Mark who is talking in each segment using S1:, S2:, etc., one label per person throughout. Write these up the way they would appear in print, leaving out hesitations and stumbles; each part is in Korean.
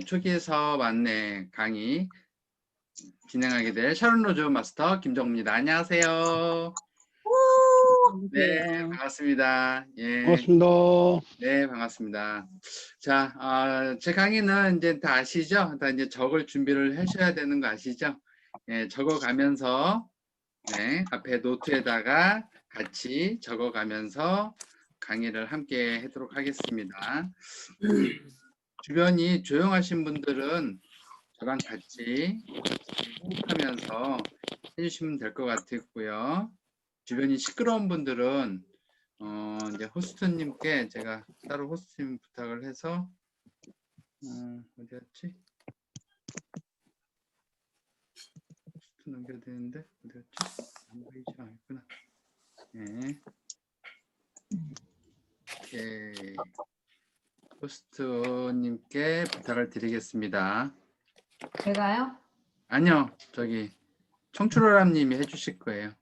S1: 초기 사업 안내 강의 진행하게 될 샤론 로즈 마스터 김정우입니다. 안녕하세요. 네, 반갑습니다. 예,
S2: 반갑습니다.
S1: 네, 반갑습니다. 자, 제 강의는 이제 다 아시죠? 다 이제 적을 준비를 하셔야 되는 거 아시죠? 예, 적어가면서, 네, 앞에 노트에다가 같이 적어가면서 강의를 함께 하도록 하겠습니다. 주변이 조용하신 분들은 저랑 같이 호흡하면서 해주시면 될 것 같고요. 주변이 시끄러운 분들은 이제 호스트님께 제가 따로 호스트님 부탁을 해서 어디였지? 호스트 넘겨야 되는데 어디였지? 안 보이지 않구나. 네. 오케이. 호스트님께 부탁을 드리겠습니다.
S3: 제가요?
S1: 아니요, 저기 청출어람님이 해주실 거예요.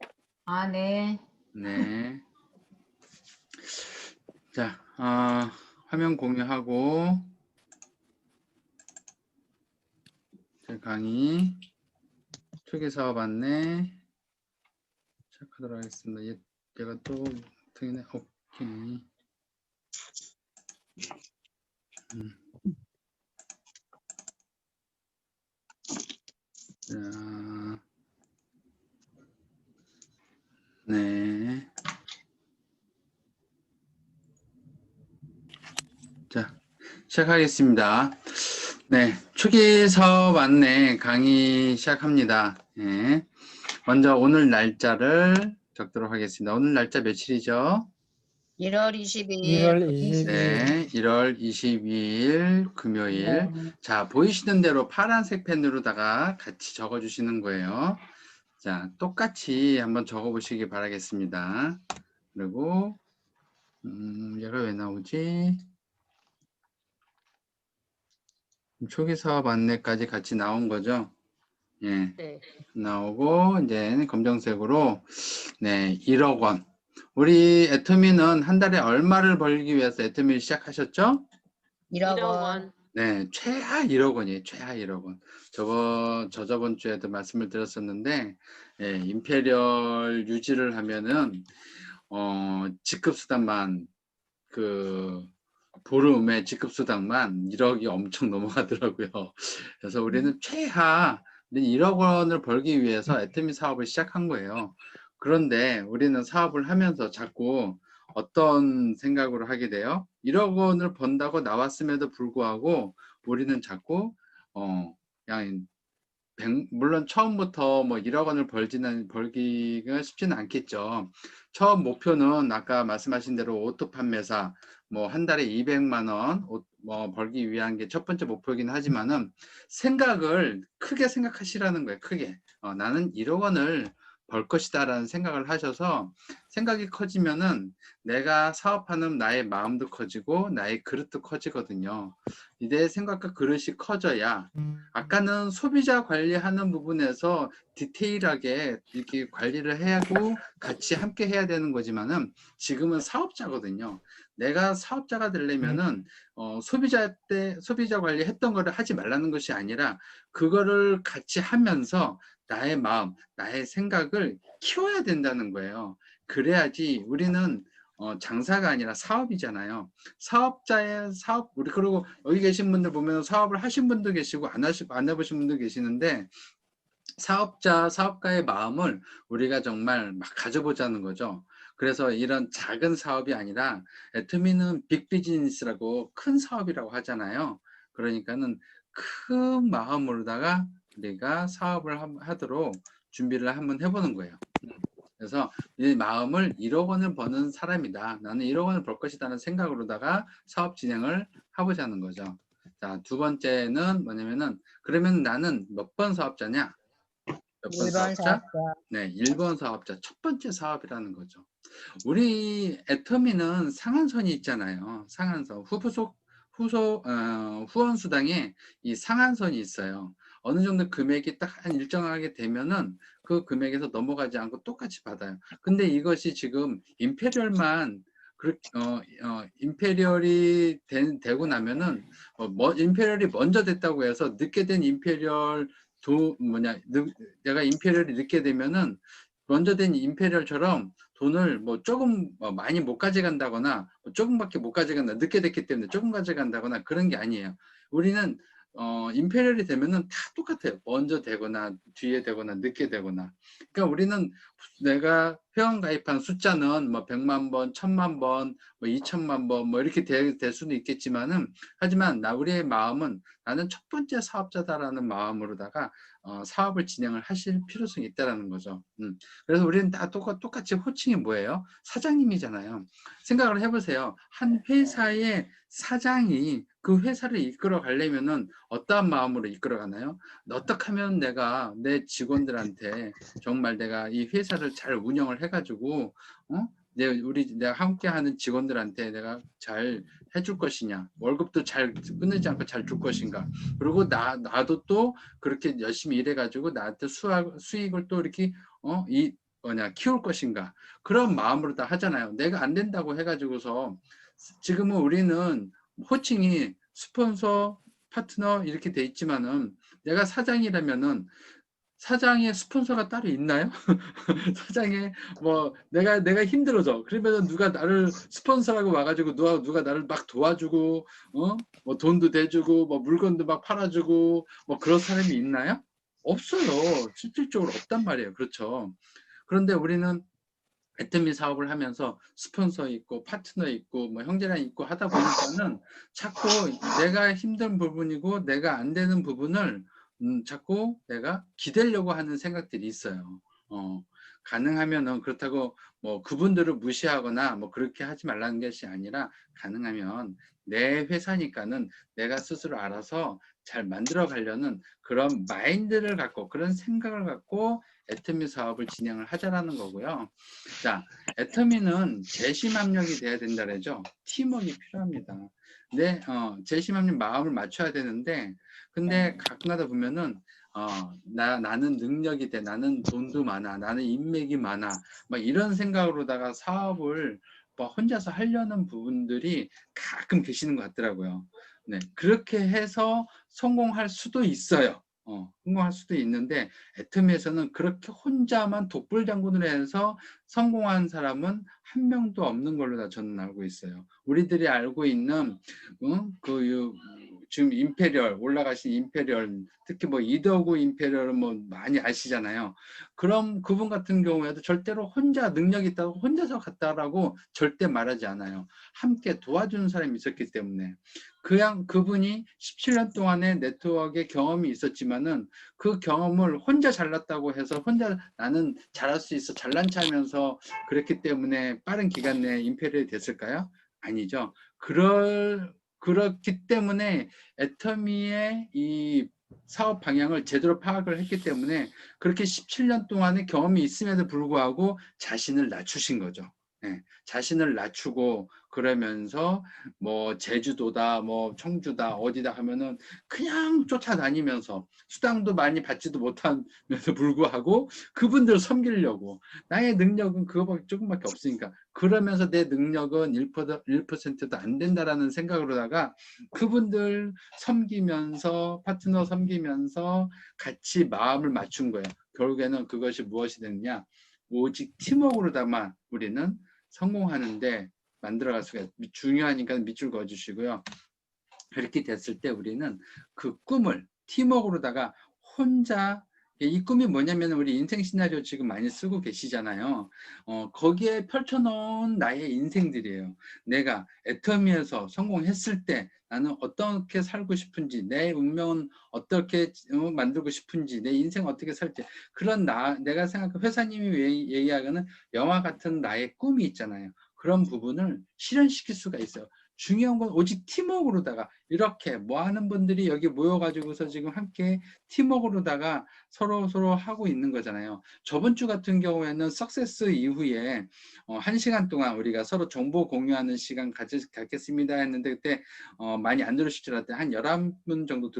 S3: 아, 네.
S1: 네. 자, 화면 공유하고 제 강의 초기 사업 안내 시작하도록 하겠습니다. 얘가 또 등이네. 오케이. 자, 네. 자, 시작하겠습니다. 네, 초기 사업 안내 강의 시작합니다. 네. 먼저 오늘 날짜를 적도록 하겠습니다. 오늘 날짜 며칠이죠?
S3: 1월 22일.
S2: 1월 22일.
S1: 네, 1월 22일 금요일. 자, 보이시는 대로 파란색 펜으로다가 같이 적어주시는 거예요. 자, 똑같이 한번 적어보시기 바라겠습니다. 그리고 얘가 왜 나오지? 초기 사업 안내까지 같이 나온 거죠? 예,
S3: 네.
S1: 나오고 이제 검정색으로 네, 1억 원. 우리 애터미는 한 달에 얼마를 벌기 위해서 애터미를 시작하셨죠?
S3: 1억 원.
S1: 네, 최하 1억 원이에요. 최하 1억 원. 저번 주에도 말씀을 드렸었는데, 예, 임페리얼 유지를 하면은, 직급수당만, 보름에 직급수당만 1억이 엄청 넘어가더라고요. 그래서 우리는 최하 1억 원을 벌기 위해서 애터미 사업을 시작한 거예요. 그런데 우리는 사업을 하면서 자꾸 어떤 생각으로 하게 돼요? 1억 원을 번다고 나왔음에도 불구하고 우리는 자꾸 그냥 물론 처음부터 뭐 1억 원을 벌기가 쉽지는 않겠죠. 처음 목표는 아까 말씀하신 대로 오토 판매사 뭐 한 달에 200만 원 뭐 벌기 위한 게 첫 번째 목표이긴 하지만은 생각을 크게 생각하시라는 거예요. 크게. 나는 1억 원을 벌 것이다라는 생각을 하셔서 생각이 커지면은 내가 사업하는 나의 마음도 커지고 나의 그릇도 커지거든요. 내 생각과 그릇이 커져야 아까는 소비자 관리하는 부분에서 디테일하게 이렇게 관리를 해야 하고 같이 함께 해야 되는 거지만은 지금은 사업자거든요. 내가 사업자가 되려면은 소비자 관리했던 거를 하지 말라는 것이 아니라 그거를 같이 하면서 나의 마음, 나의 생각을 키워야 된다는 거예요. 그래야지 우리는 장사가 아니라 사업이잖아요. 사업자의 사업, 우리 그리고 여기 계신 분들 보면 사업을 하신 분도 계시고 안 해보신 분도 계시는데 사업가의 마음을 우리가 정말 막 가져보자는 거죠. 그래서 이런 작은 사업이 아니라 애터미는 빅 비즈니스라고 큰 사업이라고 하잖아요. 그러니까는 큰 마음으로다가 우리가 사업을 하도록 준비를 한번 해보는 거예요. 그래서 이 마음을 1억 원을 버는 사람이다. 나는 1억 원을 벌 것이라는 생각으로다가 사업 진행을 해보자는 거죠. 자, 두 번째는 뭐냐면은 그러면 나는 몇 번 사업자냐? 몇 번
S3: 1번
S1: 사업자?
S3: 사업자.
S1: 네, 1번 사업자. 첫 번째 사업이라는 거죠. 우리 애터미는 상한선이 있잖아요. 상한선. 후원 수당에 이 상한선이 있어요. 어느 정도 금액이 딱 한 일정하게 되면은 그 금액에서 넘어가지 않고 똑같이 받아요. 근데 이것이 지금 임페리얼만 그렇게 임페리얼이 되고 나면은 임페리얼이 먼저 됐다고 해서 늦게 된 임페리얼 내가 임페리얼이 늦게 되면은 먼저 된 임페리얼처럼 돈을 뭐 조금 많이 못 가져간다거나 조금밖에 못 가져간다, 늦게 됐기 때문에 조금 가져간다거나 그런 게 아니에요. 우리는 임페리얼이 되면은 다 똑같아요. 먼저 되거나 뒤에 되거나 늦게 되거나. 그러니까 우리는 내가 회원 가입한 숫자는 뭐 100만 번, 1000만 번, 뭐 2000만 번, 뭐 이렇게 될 수는 있겠지만은, 하지만 우리의 마음은 나는 첫 번째 사업자다라는 마음으로다가 사업을 진행을 하실 필요성이 있다라는 거죠. 그래서 우리는 다 똑같이 호칭이 뭐예요? 사장님이잖아요. 생각을 해보세요. 한 회사의 사장이 그 회사를 이끌어 가려면은 어떠한 마음으로 이끌어 가나요? 어떻게 하면 내가 내 직원들한테 정말 내가 이 회사를 잘 운영을 해가지고 내가 함께하는 직원들한테 내가 잘 해줄 것이냐, 월급도 잘 끊이지 않고 잘 줄 것인가, 그리고 나도 또 그렇게 열심히 일해가지고 나한테 수익을 또 이렇게 키울 것인가, 그런 마음으로 다 하잖아요. 내가 안 된다고 해가지고서 지금은 우리는 호칭이 스폰서, 파트너 이렇게 돼 있지만은, 내가 사장이라면은 사장의 스폰서가 따로 있나요? 사장의 내가 힘들어져. 그러면 누가 나를 스폰서라고 와가지고 누가 나를 막 도와주고 뭐 돈도 대주고 뭐 물건도 막 팔아주고 뭐 그런 사람이 있나요? 없어요. 실질적으로 없단 말이에요. 그렇죠. 그런데 우리는 애터미 사업을 하면서 스폰서 있고 파트너 있고 뭐 형제랑 있고 하다 보니까는 자꾸 내가 힘든 부분이고 내가 안 되는 부분을 자꾸 내가 기대려고 하는 생각들이 있어요. 가능하면은, 그렇다고 뭐 그분들을 무시하거나 뭐 그렇게 하지 말라는 것이 아니라, 가능하면 내 회사니까는 내가 스스로 알아서 잘 만들어 가려는 그런 마인드를 갖고, 그런 생각을 갖고 애터미 사업을 진행을 하자라는 거고요. 자, 애터미는 재심합력이 돼야 된다 그러죠. 팀워크가 필요합니다. 재심합력 마음을 맞춰야 되는데, 근데 가끔가다 보면은 나는 능력이 돼, 나는 돈도 많아, 나는 인맥이 많아, 막 이런 생각으로다가 사업을 혼자서 하려는 부분들이 가끔 계시는 것 같더라고요. 네, 그렇게 해서 성공할 수도 있어요. 성공할 수도 있는데, 애터미에서는 그렇게 혼자만 독불장군을 해서 성공한 사람은 한 명도 없는 걸로 다 저는 알고 있어요. 우리들이 알고 있는 지금 임페리얼 올라가신 임페리얼, 특히 뭐 이더구 임페리얼은 뭐 많이 아시잖아요. 그럼 그분 같은 경우에도 절대로 혼자 능력이 있다고 혼자서 갔다라고 절대 말하지 않아요. 함께 도와주는 사람이 있었기 때문에. 그분이 17년 동안의 네트워크의 경험이 있었지만은, 그 경험을 혼자 잘났다고 해서 혼자 나는 잘할 수 있어, 잘난 체하면서 그랬기 때문에 빠른 기간 내에 임페리얼이 됐을까요? 아니죠. 그렇기 때문에 애터미의 이 사업 방향을 제대로 파악을 했기 때문에 그렇게 17년 동안의 경험이 있음에도 불구하고 자신을 낮추신 거죠. 네, 자신을 낮추고, 그러면서 뭐 제주도다, 뭐 청주다, 어디다 하면은 그냥 쫓아다니면서 수당도 많이 받지도 못하면서 불구하고 그분들 섬기려고, 나의 능력은 그거밖에 조금밖에 없으니까, 그러면서 내 능력은 1%도 안 된다라는 생각으로다가 그분들 섬기면서, 파트너 섬기면서 같이 마음을 맞춘 거예요. 결국에는 그것이 무엇이 됐냐, 오직 팀워크로다만 우리는 성공하는데 만들어갈 수가 있어요. 중요하니까 밑줄 그어주시고요. 그렇게 됐을 때 우리는 그 꿈을 팀워크로다가 혼자, 이 꿈이 뭐냐면 우리 인생 시나리오 지금 많이 쓰고 계시잖아요. 거기에 펼쳐놓은 나의 인생들이에요. 내가 애터미에서 성공했을 때 나는 어떻게 살고 싶은지, 내 운명은 어떻게 만들고 싶은지, 내 인생 어떻게 살지, 그런 내가 생각하는, 회사님이 얘기하는 영화 같은 나의 꿈이 있잖아요. 그런 부분을 실현시킬 수가 있어요. 중요한 건 오직 팀워크로다가, 이렇게 뭐 하는 분들이 여기 모여가지고서 지금 함께 팀워크로다가 서로 하고 있는 거잖아요. 저번 주 같은 경우에는 석세스 이후에 1시간 동안 우리가 서로 정보 공유하는 시간 갖겠습니다 했는데, 그때 많이 안 들으실 줄 알았더니 한 11분 정도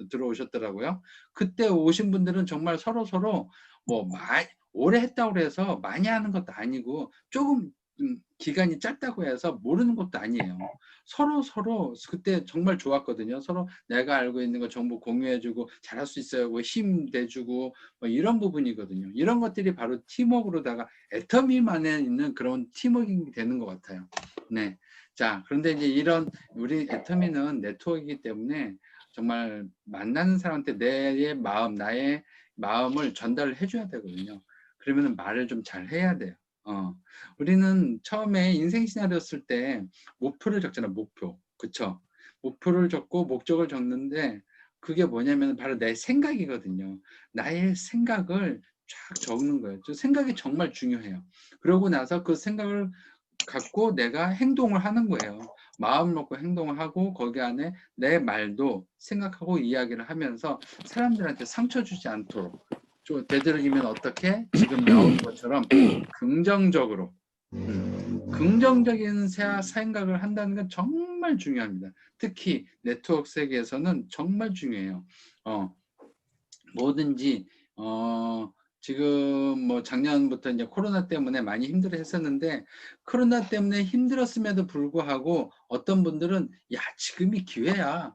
S1: 들어오셨더라고요. 그때 오신 분들은 정말 서로 뭐 오래 했다고 해서 많이 하는 것도 아니고, 조금 기간이 짧다고 해서 모르는 것도 아니에요. 서로 그때 정말 좋았거든요. 서로 내가 알고 있는 거 정보 공유해주고 잘할 수 있어요. 뭐 힘 내주고 뭐 이런 부분이거든요. 이런 것들이 바로 팀워크로다가 애터미만에 있는 그런 팀워크가 되는 것 같아요. 네. 자, 그런데 이제 이런 우리 애터미는 네트워크이기 때문에 정말 만나는 사람한테 나의 마음을 전달을 해줘야 되거든요. 그러면 말을 좀 잘 해야 돼요. 우리는 처음에 인생 시나리오 쓸 때 목표를 적잖아요. 목표. 그쵸? 목표를 적고 목적을 적는데 그게 뭐냐면 바로 내 생각이거든요. 나의 생각을 쫙 적는 거예요. 저 생각이 정말 중요해요. 그러고 나서 그 생각을 갖고 내가 행동을 하는 거예요. 마음 먹고 행동을 하고 거기 안에 내 말도 생각하고 이야기를 하면서 사람들한테 상처 주지 않도록 좀 되도록이면 어떻게 지금 나오는 것처럼 긍정적으로 긍정적인 생각을 한다는 건 정말 중요합니다. 특히 네트워크 세계에서는 정말 중요해요. 뭐든지 지금 뭐 작년부터 이제 코로나 때문에 많이 힘들어 했었는데 코로나 때문에 힘들었음에도 불구하고 어떤 분들은 야 지금이 기회야.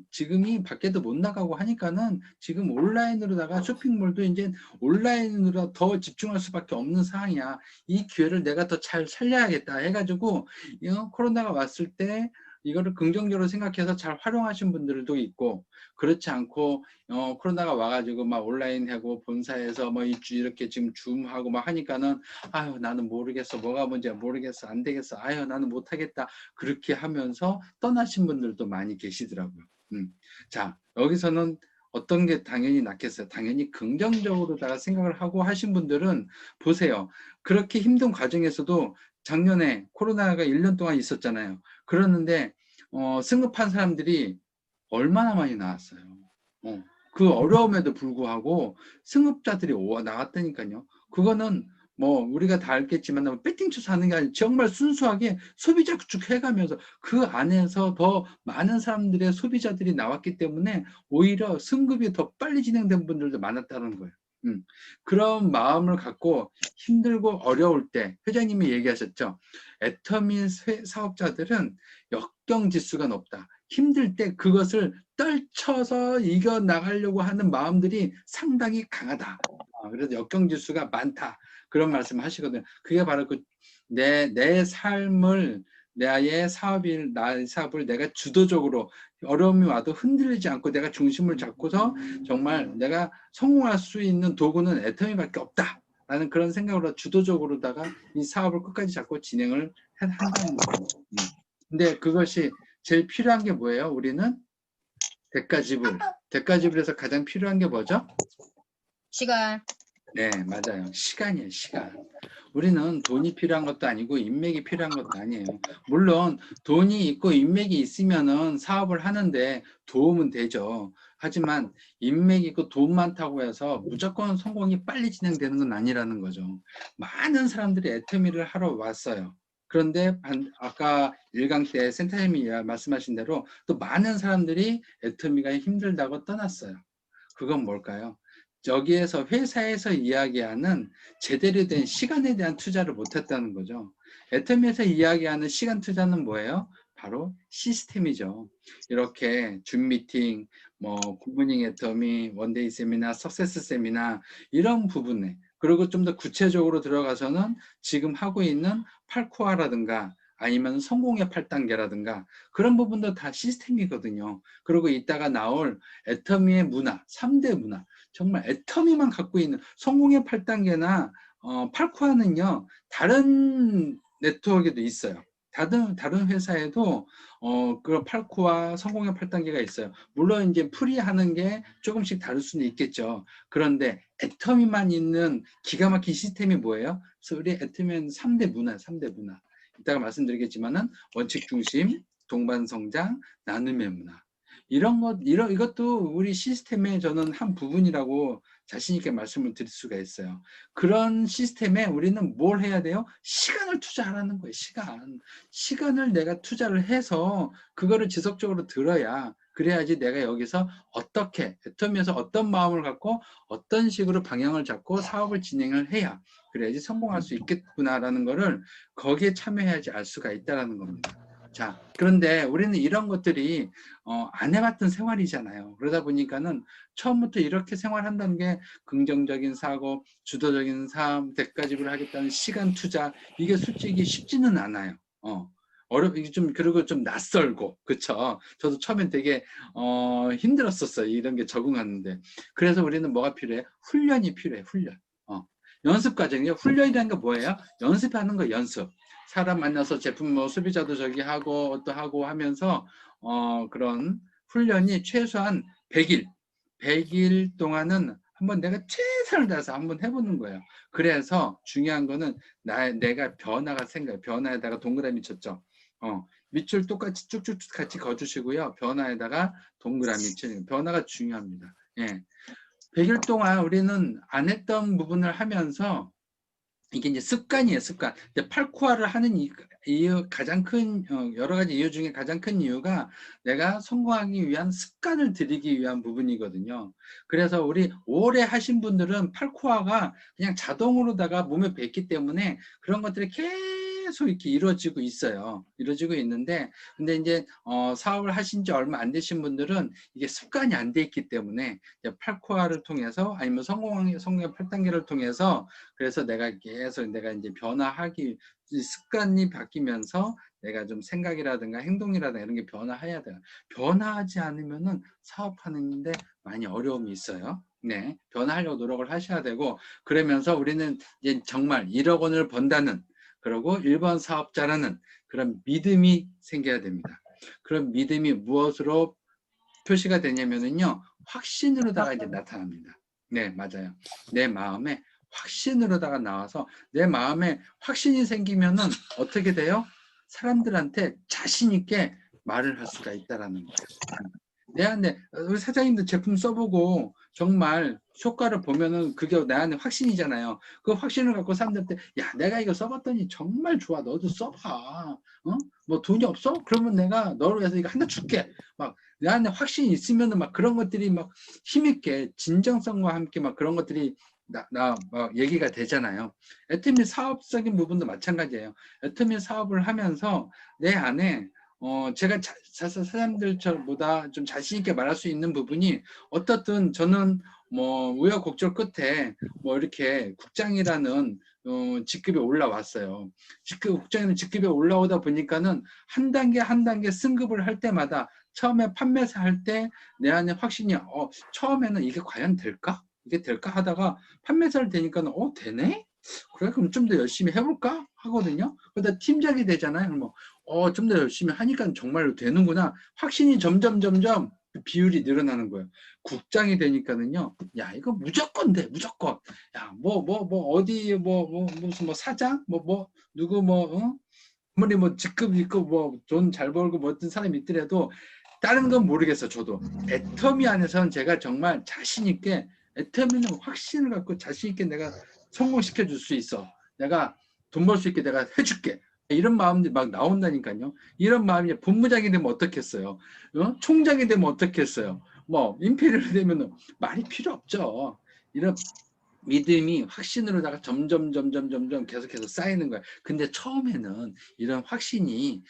S1: 지금이 밖에도 못 나가고 하니까는 지금 온라인으로다가 쇼핑몰도 이제 온라인으로 더 집중할 수밖에 없는 상황이야. 이 기회를 내가 더 잘 살려야겠다 해가지고 코로나가 왔을 때 이거를 긍정적으로 생각해서 잘 활용하신 분들도 있고 그렇지 않고 코로나가 와가지고 막 온라인 하고 본사에서 뭐 이렇게 지금 줌하고 막 하니까는 아유 나는 모르겠어 뭐가 문제야 모르겠어 안 되겠어 아유 나는 못하겠다 그렇게 하면서 떠나신 분들도 많이 계시더라고요. 자 여기서는 어떤 게 당연히 낫겠어요. 당연히 긍정적으로다가 생각을 하고 하신 분들은 보세요. 그렇게 힘든 과정에서도 작년에 코로나가 1년 동안 있었잖아요. 그러는데 승급한 사람들이 얼마나 많이 나왔어요. 그 어려움에도 불구하고 승급자들이 나왔다니까요. 그거는 뭐 우리가 다 알겠지만 배팅 쳐서 하는 게 아니라 정말 순수하게 소비자 구축해가면서 그 안에서 더 많은 사람들의 소비자들이 나왔기 때문에 오히려 승급이 더 빨리 진행된 분들도 많았다는 거예요. 그런 마음을 갖고 힘들고 어려울 때 회장님이 얘기하셨죠. 애터미 사업자들은 역경지수가 높다. 힘들 때 그것을 떨쳐서 이겨나가려고 하는 마음들이 상당히 강하다. 그래서 역경지수가 많다. 그런 말씀 하시거든요. 그게 바로 내 삶을 나의 사업을 내가 주도적으로 어려움이 와도 흔들리지 않고 내가 중심을 잡고서 정말 내가 성공할 수 있는 도구는 애터미밖에 없다. 라는 그런 생각으로 주도적으로다가 이 사업을 끝까지 잡고 진행을 한다는 거예요. 근데 그것이 제일 필요한 게 뭐예요? 우리는 대가지불. 대가지불에서 가장 필요한 게 뭐죠?
S3: 시간.
S1: 네, 맞아요. 시간이에요, 시간. 우리는 돈이 필요한 것도 아니고 인맥이 필요한 것도 아니에요. 물론 돈이 있고 인맥이 있으면은 사업을 하는데 도움은 되죠. 하지만 인맥이 있고 돈 많다고 해서 무조건 성공이 빨리 진행되는 건 아니라는 거죠. 많은 사람들이 애터미를 하러 왔어요. 그런데 아까 1강 때 센터님이 말씀하신 대로 또 많은 사람들이 애터미가 힘들다고 떠났어요. 그건 뭘까요? 여기에서 회사에서 이야기하는 제대로 된 시간에 대한 투자를 못했다는 거죠. 애터미에서 이야기하는 시간 투자는 뭐예요? 바로 시스템이죠. 이렇게 줌 미팅, 뭐 굿모닝 애터미, 원데이 세미나, 석세스 세미나 이런 부분에 그리고 좀 더 구체적으로 들어가서는 지금 하고 있는 8코어라든가 아니면 성공의 8단계라든가 그런 부분도 다 시스템이거든요. 그리고 이따가 나올 애터미의 문화, 3대 문화 정말 애터미만 갖고 있는 성공의 8단계나 8코어는요 다른 네트워크에도 있어요. 다른 회사에도 그런 8코어와 성공의 8단계가 있어요. 물론 이제 풀이하는 게 조금씩 다를 수는 있겠죠. 그런데 애터미만 있는 기가 막힌 시스템이 뭐예요? 그래서 우리 애터미는 3대 문화, 3대 문화. 이따가 말씀드리겠지만은 원칙 중심, 동반 성장, 나눔의 문화. 이것도 우리 시스템의 저는 한 부분이라고 자신 있게 말씀을 드릴 수가 있어요. 그런 시스템에 우리는 뭘 해야 돼요? 시간을 투자하라는 거예요. 시간을 내가 투자를 해서 그거를 지속적으로 들어야 그래야지 내가 여기서 어떻게 애터미에서 어떤 마음을 갖고 어떤 식으로 방향을 잡고 사업을 진행을 해야 그래야지 성공할 수 있겠구나라는 거를 거기에 참여해야지 알 수가 있다라는 겁니다. 자, 그런데 우리는 이런 것들이 안 해봤던 생활이잖아요. 그러다 보니까는 처음부터 이렇게 생활한다는 게 긍정적인 사고, 주도적인 삶, 대가집을 하겠다는 시간 투자, 이게 솔직히 쉽지는 않아요. 이게 좀, 그리고 좀 낯설고, 그쵸? 저도 처음엔 되게, 힘들었었어요. 이런 게 적응하는데. 그래서 우리는 뭐가 필요해? 훈련이 필요해, 훈련. 연습 과정이요. 훈련이라는 게 뭐예요? 연습하는 거, 연습. 사람 만나서 제품 뭐 소비자도 저기 하고 또 하고 하면서 그런 훈련이 최소한 100일, 100일 동안은 한번 내가 최선을 다해서 한번 해보는 거예요. 그래서 중요한 거는 내가 변화가 생겨요. 변화에다가 동그라미 쳤죠. 밑줄 똑같이 쭉쭉쭉 같이 그어주시고요. 변화에다가 동그라미 치는 변화가 중요합니다. 예. 100일 동안 우리는 안 했던 부분을 하면서 이게 이제 습관이에요, 습관. 근데 팔쿠아를 하는 이유, 가장 큰, 여러 가지 이유 중에 가장 큰 이유가 내가 성공하기 위한 습관을 들이기 위한 부분이거든요. 그래서 우리 오래 하신 분들은 팔쿠아가 그냥 자동으로다가 몸에 뱄기 때문에 그런 것들이 계속 이렇게 이루어지고 있어요. 이루어지고 있는데, 근데 이제, 사업을 하신 지 얼마 안 되신 분들은 이게 습관이 안 돼 있기 때문에 팔쿠아를 통해서 아니면 성공의 8단계를 통해서 그래서 내가 계속 내가 이제 변화하기 습관이 바뀌면서 내가 좀 생각이라든가 행동이라든가 이런 게 변화해야 돼요. 변화하지 않으면은 사업하는데 많이 어려움이 있어요. 네, 변화하려고 노력을 하셔야 되고 그러면서 우리는 이제 정말 1억 원을 번다는 그리고 1번 사업자라는 그런 믿음이 생겨야 됩니다. 그런 믿음이 무엇으로 표시가 되냐면은요, 확신으로다가 이제 나타납니다. 네, 맞아요. 내 마음에 확신으로다가 나와서 내 마음에 확신이 생기면은 어떻게 돼요? 사람들한테 자신 있게 말을 할 수가 있다라는 거예요. 내 안에 우리 사장님도 제품 써보고 정말 효과를 보면은 그게 내 안에 확신이잖아요. 그 확신을 갖고 사람들한테 야 내가 이거 써봤더니 정말 좋아. 너도 써봐. 뭐 돈이 없어? 그러면 내가 너를 위해서 이거 하나 줄게. 막 내 안에 확신이 있으면은 막 그런 것들이 막 힘있게 진정성과 함께 막 그런 것들이 막 얘기가 되잖아요. 애터미 사업적인 부분도 마찬가지예요. 애터미 사업을 하면서 내 안에 제가 사람들보다 좀 자신 있게 말할 수 있는 부분이 어떻든 저는 뭐 우여곡절 끝에 뭐 이렇게 국장이라는 직급에 올라왔어요. 국장이라는 직급에 올라오다 보니까는 한 단계 한 단계 승급을 할 때마다 처음에 판매사 할 때 내 안에 확신이 처음에는 이게 과연 될까? 이게 될까 하다가 판매사를 되니까는 되네? 그래 그럼 좀 더 열심히 해볼까? 하거든요. 그러다 팀장이 되잖아요. 그럼 좀 더 열심히 하니까 정말로 되는구나. 확신이 점점 비율이 늘어나는 거예요. 국장이 되니까는요. 야, 이거 무조건 돼. 무조건. 야, 어디, 무슨 사장? 누구, 아무리 직급 있고, 돈 잘 벌고, 어떤 사람이 있더라도, 다른 건 모르겠어, 저도. 애터미 안에서는 제가 정말 자신있게, 애터미는 확신을 갖고 자신있게 내가 성공시켜 줄 수 있어. 내가 돈 벌 수 있게 내가 해줄게. 이런 마음이 막 나온다니까요. 이런 마음이 본부장이 되면 어떻겠어요? 총장이 되면 어떻겠어요? 임페리얼이 되면 말이 필요 없죠. 이런 믿음이 확신으로다가 점점 계속해서 쌓이는 거예요. 근데 처음에는 이런 확신이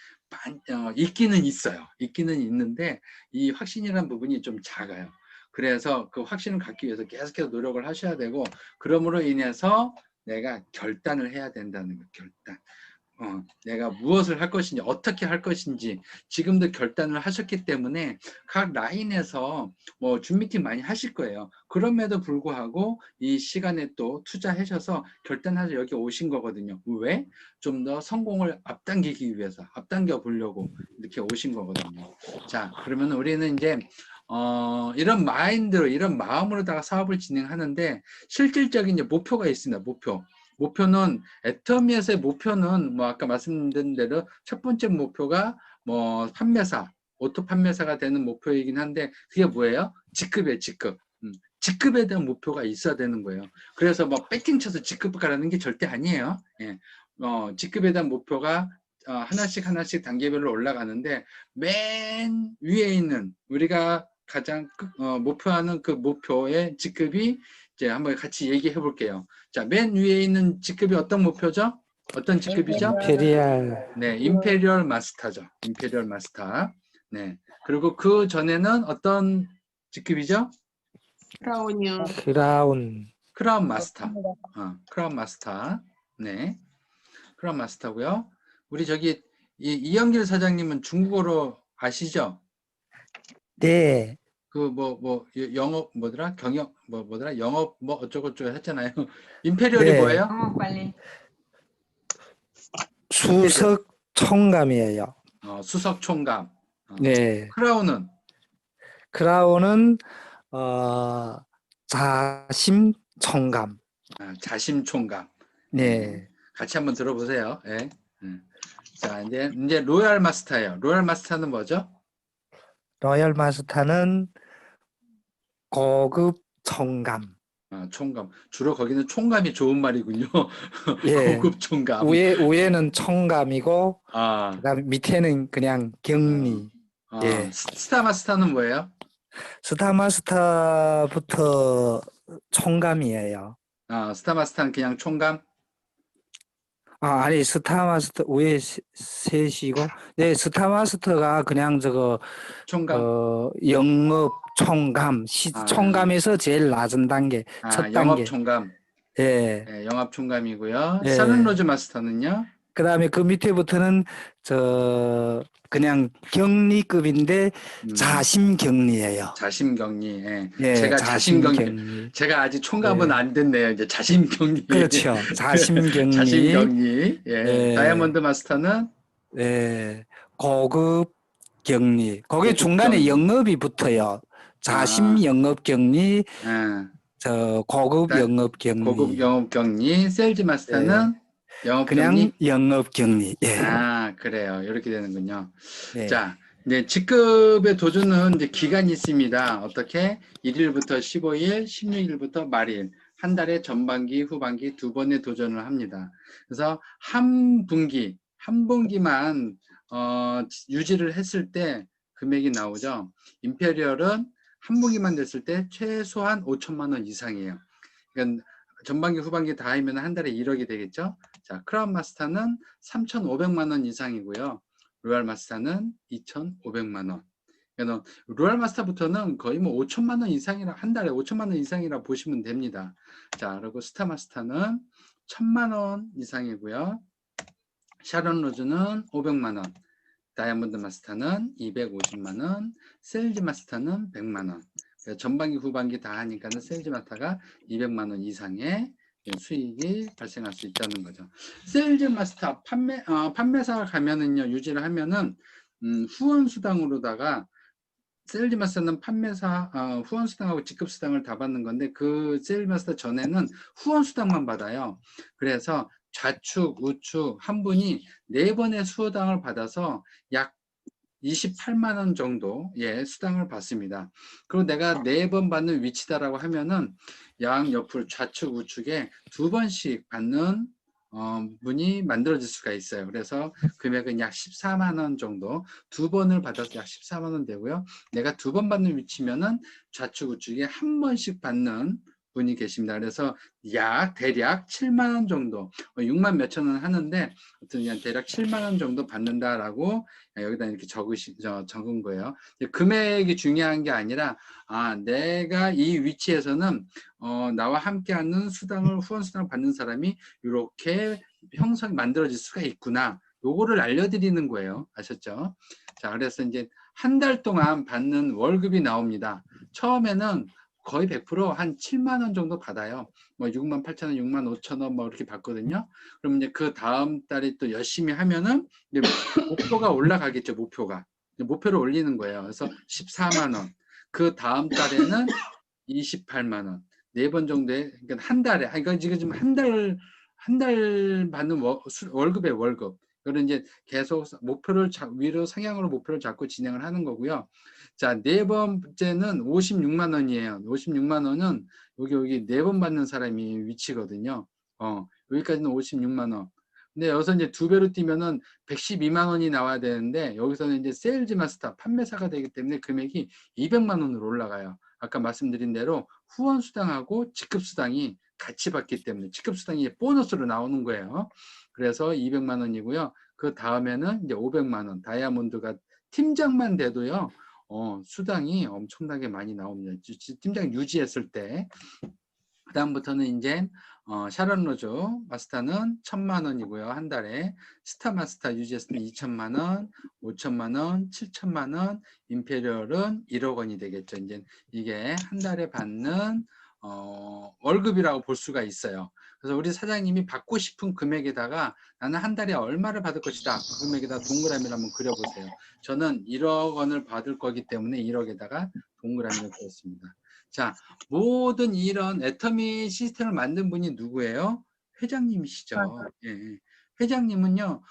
S1: 있기는 있어요. 있기는 있는데 이 확신이라는 부분이 좀 작아요. 그래서 그 확신을 갖기 위해서 계속해서 노력을 하셔야 되고 그러므로 인해서 내가 결단을 해야 된다는 거예요. 결단. 내가 무엇을 할 것인지 어떻게 할 것인지 지금도 결단을 하셨기 때문에 각 라인에서 줌미팅 많이 하실 거예요. 그럼에도 불구하고 이 시간에 또 투자하셔서 결단해서 여기 오신 거거든요. 왜? 좀 더 성공을 앞당기기 위해서 앞당겨 보려고 이렇게 오신 거거든요. 자, 그러면 우리는 이제 이런 마인드로 이런 마음으로다가 사업을 진행하는데 실질적인 이제 목표가 있습니다. 목표는 애터미에서의 목표는 아까 말씀드린 대로 첫 번째 목표가 판매사, 오토 판매사가 되는 목표이긴 한데 그게 뭐예요? 직급이에요, 직급. 직급에 대한 목표가 있어야 되는 거예요. 그래서 배팅 쳐서 직급 가라는 게 절대 아니에요. 예. 직급에 대한 목표가 하나씩 하나씩 단계별로 올라가는데 맨 위에 있는 우리가 가장 목표하는 그 목표의 직급이 이제 한번 같이 얘기해 볼게요. 자, 맨 위에 있는 직급이 어떤 목표죠? 어떤 직급이죠?
S2: 임페리얼
S1: 네, 임페리얼 마스터죠. 임페리얼 마스터. 네. 그리고 그 전에는 어떤 직급이죠?
S4: 크라운이요.
S2: 크라운
S1: 크라운 마스터. 크라운 마스터. 네. 크라운 마스터고요. 우리 저기 이영길 사장님은 중국어로 아시죠?
S2: 네
S1: 그 영업 뭐더라? 경영 뭐더라? 영업 뭐 어쩌고저쩌고 했잖아요. 임페리얼이
S2: 네.
S1: 뭐예요?
S3: 빨리.
S2: 수석 총감이에요.
S1: 수석 총감.
S2: 네
S1: 크라운은
S2: 크라운은 자심 총감.
S1: 자심 총감.
S2: 네
S1: 같이 한번 들어보세요. 예. 자, 이제 로얄 마스터예요. 로얄 마스터는 뭐죠?
S2: 로열 마스터는 고급 총감.
S1: 총감. 주로 거기는 총감이 좋은 말이군요.
S2: 예.
S1: 고급 총감.
S2: 위에는 총감이고
S1: 아,
S2: 그다음 밑에는 그냥 경리. 예.
S1: 스타 마스터는 뭐예요?
S2: 스타 마스터부터 총감이에요.
S1: 스타 마스터는 그냥 총감?
S2: 아니 스타 마스터 위에 셋이고, 네 스타 마스터가 그냥 저거
S1: 총감.
S2: 영업 총감, 총감에서 제일 낮은 단계, 첫
S1: 영업
S2: 단계.
S1: 총감.
S2: 예.
S1: 네, 영업 총감이고요.
S2: 예.
S1: 샤른로즈 마스터는요?
S2: 그다음에 그 밑에부터는 그냥 격리급인데 자심 격리예요.
S1: 자심 격리. 예.
S2: 예,
S1: 제가 자심 격리.
S2: 격리.
S1: 제가 아직 총감은
S2: 예.
S1: 안 됐네요. 이제 자심 격리.
S2: 그렇죠. 자심 격리.
S1: 자심 격리. 예.
S2: 예.
S1: 다이아몬드 마스터는
S2: 예. 고급 격리. 거기
S1: 고급
S2: 중간에
S1: 격리.
S2: 영업이 붙어요. 자심 영업 격리, 고급
S1: 다-
S2: 영업 격리.
S1: 고급 영업 격리. 세일즈 마스터는 영업
S2: 그냥
S1: 격리.
S2: 영업 격리. 예.
S1: 그래요. 이렇게 되는군요.
S2: 네.
S1: 자, 이제 직급의 도전은 이제 기간이 있습니다. 어떻게? 1일부터 15일, 16일부터 말일. 한 달에 전반기, 후반기 두 번의 도전을 합니다. 그래서 한 분기만 유지를 했을 때 금액이 나오죠. 임페리얼은 한 분기만 됐을 때 최소한 5천만 원 이상이에요. 그러니까 전반기, 후반기 다 하면 한 달에 1억이 되겠죠. 자, 크라운 마스터는 3,500만 원 이상이고요. 로얄 마스터는 2,500만 원. 그러니까 로얄 마스터부터는 거의 뭐 5천만 원 이상이라, 한 달에 5천만 원 이상이라 보시면 됩니다. 자, 그리고 스타 마스터는 1,000만 원 이상이고요. 샤론 로즈는 500만 원. 다이아몬드 마스터는 250만 원. 세일즈 마스터는 100만 원. 전반기, 후반기 다 하니까는 세일즈 마스터가 200만 원 이상의 수익이 발생할 수 있다는 거죠. 세일즈 마스터 판매사 가면은요, 유지를 하면은 후원 수당으로다가 세일즈 마스터는 판매사 후원 수당하고 직급 수당을 다 받는 건데, 그 세일즈 마스터 전에는 후원 수당만 받아요. 그래서 좌측, 우측 한 분이 4번의 수당을 받아서 약 28만 원 정도의 수당을 받습니다. 그리고 내가 4번 받는 위치다라고 하면은 양 옆으로 좌측 우측에 2번씩 받는 문이 만들어질 수가 있어요. 그래서 금액은 약 14만 원 정도, 2번을 받아서 약 14만 원 되고요. 내가 2번 받는 위치면은 좌측 우측에 한 번씩 받는 분이 계십니다. 그래서 대략 7만 원 정도, 6만 몇천 원 하는데 그냥 대략 7만 원 정도 받는다라고 여기다 이렇게 적은 거예요. 금액이 중요한 게 아니라 내가 이 위치에서는 나와 함께하는 후원 수당을 받는 사람이 이렇게 형성이 만들어질 수가 있구나. 요거를 알려드리는 거예요. 아셨죠? 자, 그래서 이제 한 달 동안 받는 월급이 나옵니다. 처음에는 거의 100% 한 7만 원 정도 받아요. 뭐 6만 8천 원, 6만 5천 원 뭐 이렇게 받거든요. 그럼 이제 그 다음 달에 또 열심히 하면은 이제 목표가 올라가겠죠. 목표를 올리는 거예요. 그래서 14만 원. 그 다음 달에는 28만 원. 4번 정도에, 그러니까 한 달에, 그러니까 지금 한 달 받는 월급의 월급. 그걸 이제 계속 위로 상향으로 목표를 잡고 진행을 하는 거고요. 자, 4번째는 56만 원이에요. 56만 원은 여기 4번 받는 사람이 위치거든요. 여기까지는 56만 원. 근데 여기서 이제 2배로 뛰면은 112만 원이 나와야 되는데 여기서는 이제 세일즈 마스터 판매사가 되기 때문에 금액이 200만 원으로 올라가요. 아까 말씀드린 대로 후원 수당하고 직급 수당이 같이 받기 때문에 직급 수당이 보너스로 나오는 거예요. 그래서 200만 원이고요. 그 다음에는 이제 500만 원 다이아몬드가 팀장만 돼도요. 수당이 엄청나게 많이 나옵니다. 팀장 유지했을 때. 그 다음부터는 이제 샤론 로즈 마스터는 1,000만 원이고요. 한 달에 스타 마스터 유지했을 때 2,000만 원, 5,000만 원, 7,000만 원, 임페리얼은 1억 원이 되겠죠. 이제 이게 한 달에 받는 월급이라고 볼 수가 있어요. 그래서 우리 사장님이 받고 싶은 금액에다가 나는 한 달에 얼마를 받을 것이다. 그 금액에다 동그라미를 한번 그려보세요. 저는 1억 원을 받을 거기 때문에 1억에다가 동그라미를 그렸습니다. 자, 모든 이런 애터미 시스템을 만든 분이 누구예요? 회장님이시죠. 예, 예. 회장님은요,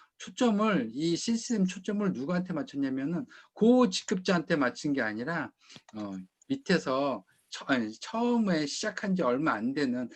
S1: 이 시스템 초점을 누구한테 맞췄냐면은, 고직급자한테 맞춘 게 아니라, 밑에서 처음에 시작한 지 얼마 안 되는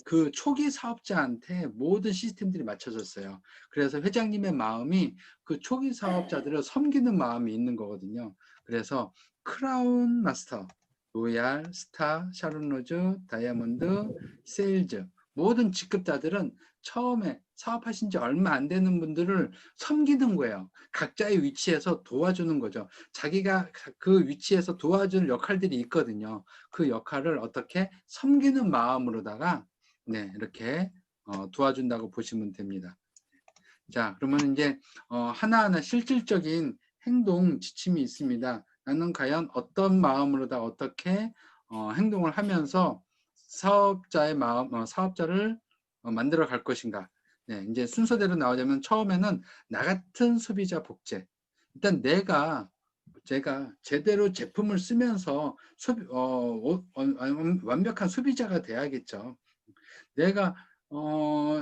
S1: 그 초기 사업자한테 모든 시스템들이 맞춰졌어요. 그래서 회장님의 마음이 그 초기 사업자들을 섬기는 마음이 있는 거거든요. 그래서 크라운 마스터, 로얄, 스타, 샤론 로즈, 다이아몬드, 세일즈 모든 직급자들은 처음에 사업하신 지 얼마 안 되는 분들을 섬기는 거예요. 각자의 위치에서 도와주는 거죠. 자기가 그 위치에서 도와줄 역할들이 있거든요. 그 역할을 어떻게 섬기는 마음으로다가 이렇게 도와준다고 보시면 됩니다. 자, 그러면 이제 하나하나 실질적인 행동 지침이 있습니다. 나는 과연 어떤 마음으로다 어떻게 행동을 하면서 사업자의 마음, 사업자를 만들어 갈 것인가. 네, 이제 순서대로 나오자면 처음에는 나 같은 소비자 복제. 일단 제가 제대로 제품을 쓰면서 완벽한 소비자가 돼야겠죠. 내가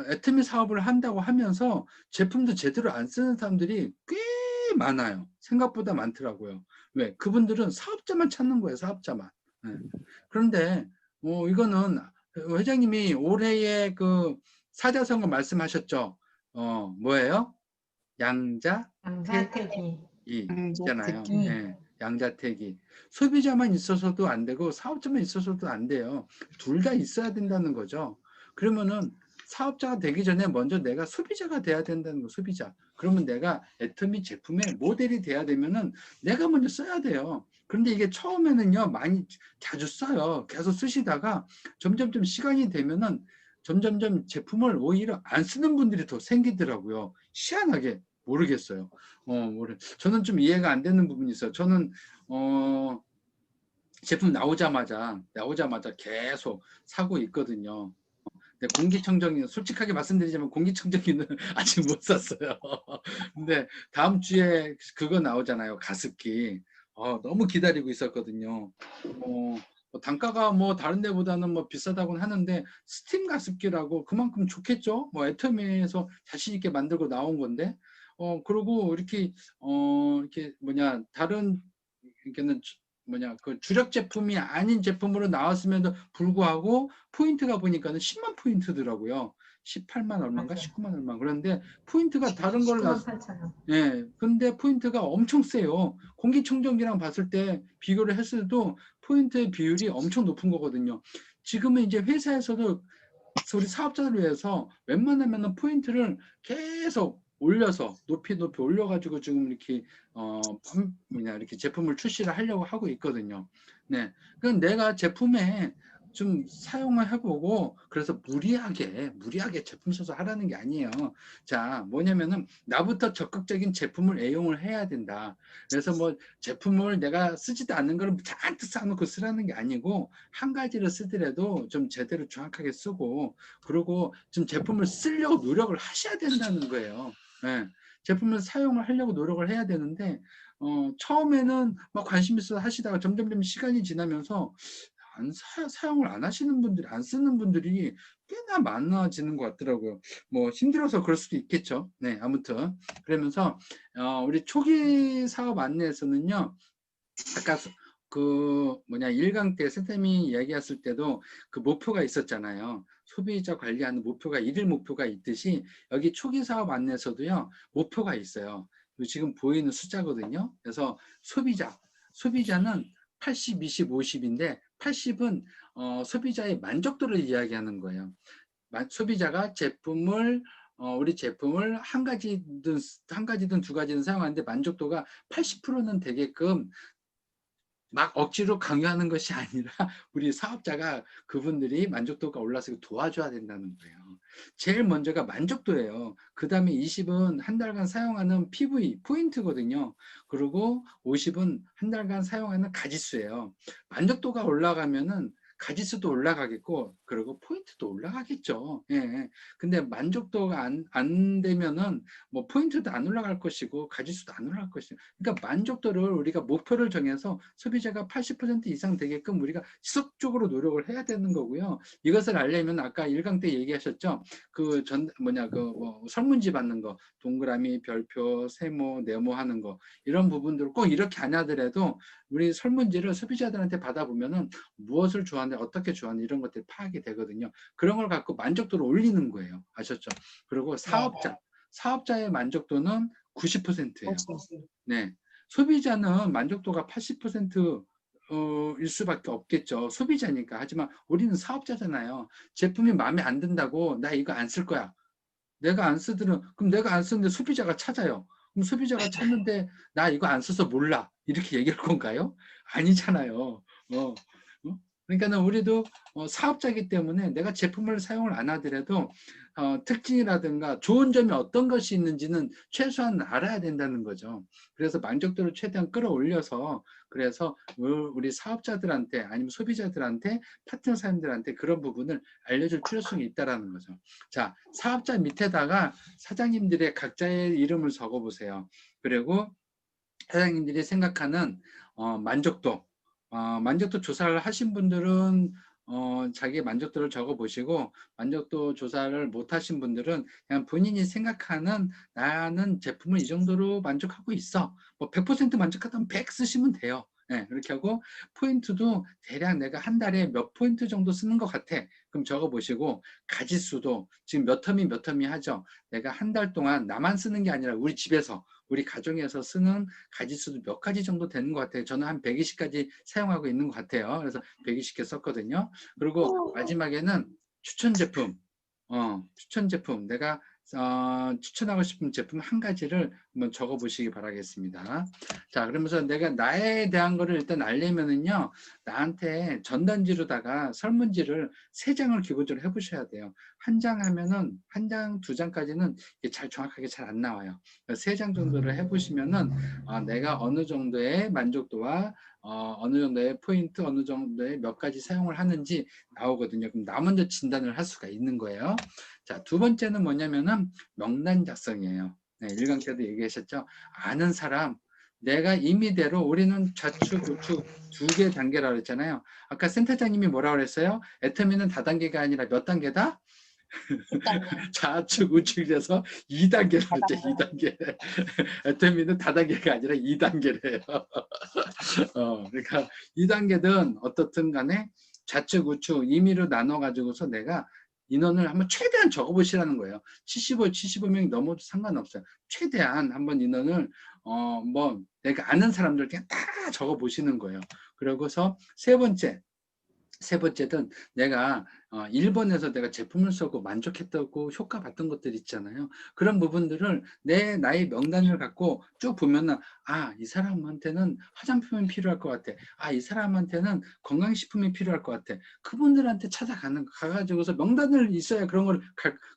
S1: 애터미 사업을 한다고 하면서 제품도 제대로 안 쓰는 사람들이 꽤 많아요. 생각보다 많더라고요. 왜? 그분들은 사업자만 찾는 거예요. 사업자만. 네. 그런데 이거는 회장님이 올해의 그 사자성어 말씀하셨죠. 뭐예요?
S3: 양자택이.
S1: 있잖아요.
S4: 양자택이.
S1: 예, 양자택이. 소비자만 있어서도 안 되고 사업자만 있어서도 안 돼요. 둘 다 있어야 된다는 거죠. 그러면은 사업자가 되기 전에 먼저 내가 소비자가 돼야 된다는 거, 소비자. 그러면 내가 애터미 제품의 모델이 돼야 되면은 내가 먼저 써야 돼요. 그런데 이게 처음에는요, 많이 자주 써요. 계속 쓰시다가 점점점 시간이 되면은 점점점 제품을 오히려 안 쓰는 분들이 더 생기더라고요. 희한하게. 모르겠어요. 저는 좀 이해가 안 되는 부분이 있어요. 저는 제품 나오자마자 계속 사고 있거든요. 근데 공기청정기 솔직하게 말씀드리자면 공기청정기는 아직 못 샀어요. 근데 다음 주에 그거 나오잖아요. 가습기. 너무 기다리고 있었거든요. 단가가 뭐 다른 데보다는 뭐 비싸다고는 하는데 스팀 가습기라고 그만큼 좋겠죠. 뭐 애터미에서 자신 있게 만들고 나온 건데 그리고 이렇게 다른 이렇게는 그 주력 제품이 아닌 제품으로 나왔음에도 불구하고 포인트가 보니까는 10만 포인트더라고요. 18만 얼마인가?
S3: 맞아요.
S1: 19만 얼마. 그런데 포인트가 다른 걸로
S3: 19만 8천
S1: 예, 근데 포인트가 엄청 세요. 공기청정기랑 봤을 때 비교를 했어도 포인트의 비율이 엄청 높은 거거든요. 지금은 이제 회사에서도 우리 사업자를 위해서 웬만하면은 포인트를 계속 올려서 높이 올려가지고 지금 이렇게 이렇게 제품을 출시를 하려고 하고 있거든요. 네, 그럼 내가 제품에 좀 사용을 해보고 그래서 무리하게 제품 써서 하라는 게 아니에요. 자, 뭐냐면은 나부터 적극적인 제품을 애용을 해야 된다. 그래서 뭐 제품을 내가 쓰지도 않는 걸 잔뜩 쌓아놓고 쓰라는 게 아니고 한 가지를 쓰더라도 좀 제대로 정확하게 쓰고 그리고 좀 제품을 쓰려고 노력을 하셔야 된다는 거예요. 네. 제품을 사용을 하려고 노력을 해야 되는데 처음에는 막 관심 있어서 하시다가 점점점 시간이 지나면서 사용을 안 하시는 분들이 안 쓰는 분들이 꽤나 많아지는 것 같더라고요. 뭐 힘들어서 그럴 수도 있겠죠. 네, 아무튼 그러면서 우리 초기 사업 안내에서는요. 아까 그 뭐냐 1강 때 선생님이 이야기했을 때도 그 목표가 있었잖아요. 소비자 관리하는 목표가 일일 목표가 있듯이 여기 초기 사업 안내서도요 목표가 있어요. 지금 보이는 숫자거든요. 그래서 소비자는 80, 20, 50인데 80은 소비자의 만족도를 이야기하는 거예요. 소비자가 우리 제품을 한 가지든 두 가지든 사용하는데 만족도가 80%는 되게끔 막 억지로 강요하는 것이 아니라 우리 사업자가 그분들이 만족도가 올라서 도와줘야 된다는 거예요. 제일 먼저가 만족도예요. 그 다음에 20은 한 달간 사용하는 PV, 포인트거든요. 그리고 50은 한 달간 사용하는 가지수예요. 만족도가 올라가면은 가지수도 올라가겠고, 그리고 포인트도 올라가겠죠. 예. 근데 만족도가 안 되면은 뭐 포인트도 안 올라갈 것이고, 가지수도 안 올라갈 것이고. 그러니까 만족도를 우리가 목표를 정해서 소비자가 80% 이상 되게끔 우리가 지속적으로 노력을 해야 되는 거고요. 이것을 알려면 아까 1강 때 얘기하셨죠. 그 설문지 받는 거, 동그라미, 별표, 세모, 네모하는 거 이런 부분들을 꼭 이렇게 안 하더라도 우리 설문지를 소비자들한테 받아보면은 무엇을 좋아하는데 어떻게 좋아하는지 이런 것들이 파악이 되거든요. 그런 걸 갖고 만족도를 올리는 거예요. 아셨죠? 그리고 사업자의 만족도는 90%예요. 네. 소비자는 만족도가 80% 일 수밖에 없겠죠. 소비자니까. 하지만 우리는 사업자잖아요. 제품이 마음에 안 든다고 나 이거 안 쓸 거야. 내가 안 쓰더라도 그럼 내가 안 쓰는데 소비자가 찾아요. 그럼 소비자가 찾는데 나 이거 안 써서 몰라. 이렇게 얘기할 건가요? 아니잖아요. 그러니까는 우리도 사업자이기 때문에 내가 제품을 사용을 안 하더라도 특징이라든가 좋은 점이 어떤 것이 있는지는 최소한 알아야 된다는 거죠. 그래서 만족도를 최대한 끌어올려서 그래서 우리 사업자들한테 아니면 소비자들한테 파트너 사람들한테 그런 부분을 알려줄 필요성이 있다는 거죠. 자, 사업자 밑에다가 사장님들의 각자의 이름을 적어보세요. 그리고 사장님들이 생각하는 만족도 조사를 하신 분들은 자기 만족도를 적어 보시고 만족도 조사를 못 하신 분들은 그냥 본인이 생각하는 나는 제품을 이 정도로 만족하고 있어. 뭐 100% 만족하다면 100 쓰시면 돼요. 네, 그렇게 하고 포인트도 대략 내가 한 달에 몇 포인트 정도 쓰는 것 같아. 그럼 적어 보시고 가지수도 지금 몇 텀이 하죠. 내가 한 달 동안 나만 쓰는 게 아니라 우리 집에서 우리 가정에서 쓰는 가지수도 몇 가지 정도 되는 것 같아요. 저는 한 120까지 사용하고 있는 것 같아요. 그래서 120개 썼거든요. 그리고 마지막에는 추천 제품, 내가 추천하고 싶은 제품 한 가지를 한번 적어 보시기 바라겠습니다. 자, 그러면서 내가 나에 대한 거를 일단 알려면은요, 나한테 전단지로다가 설문지를 3장을 기본적으로 해보셔야 돼요. 한 장 하면은, 한 장, 2장까지는 정확하게 잘 안 나와요. 3장 정도를 해보시면은, 내가 어느 정도의 만족도와 어느 정도의 포인트, 어느 정도의 몇 가지 사용을 하는지 나오거든요. 그럼 나 먼저 진단을 할 수가 있는 거예요. 자, 두 번째는 뭐냐면은 명단 작성이에요. 네, 1강 때도 얘기하셨죠. 아는 사람, 내가 임의대로 우리는 좌측, 우측 2개 단계라고 했잖아요. 아까 센터장님이 뭐라고 그랬어요? 애터미는 다단계가 아니라 몇 단계다? 좌측, 우측에서 2단계라고 했죠. 2단계. 애터미는 다단계가 아니라 2단계래요. 그러니까 2단계든 어떻든 간에 좌측, 우측 임의로 나눠가지고서 내가 인원을 한번 최대한 적어보시라는 거예요. 75명이 넘어도 상관없어요. 최대한 한번 인원을 뭐 내가 아는 사람들 그냥 다 적어보시는 거예요. 그러고서 세 번째는 내가 1번에서 내가 제품을 쓰고 만족했다고 효과 봤던 것들 있잖아요. 그런 부분들을 나의 명단을 갖고 쭉 보면은 이 사람한테는 화장품이 필요할 것 같아. 이 사람한테는 건강식품이 필요할 것 같아. 그분들한테 가가지고서 명단을 있어야 그런 걸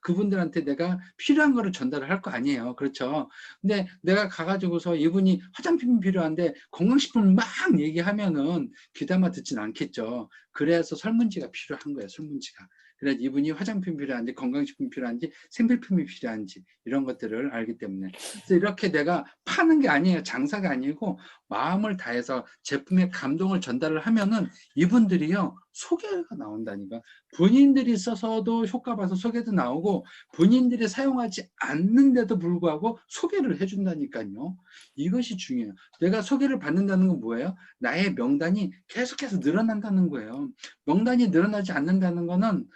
S1: 그분들한테 내가 필요한 거를 전달을 할 거 아니에요. 그렇죠? 근데 내가 가가지고서 이분이 화장품이 필요한데 건강식품을 막 얘기하면은 귀담아 듣진 않겠죠. 그래서 설문지가 필요한 거예요. 설문지가. 그래서 이분이 화장품이 필요한지 건강식품이 필요한지 생필품이 필요한지 이런 것들을 알기 때문에 그래서 이렇게 내가 파는 게 아니에요. 장사가 아니고 마음을 다해서 제품의 감동을 전달을 하면은 이분들이요 소개가 나온다니까. 본인들이 써서도 효과 봐서 소개도 나오고 본인들이 사용하지 않는데도 불구하고 소개를 해준다니까요. 이것이 중요해요. 내가 소개를 받는다는 건 뭐예요? 나의 명단이 계속해서 늘어난다는 거예요. 명단이 늘어나지 않는다는 거는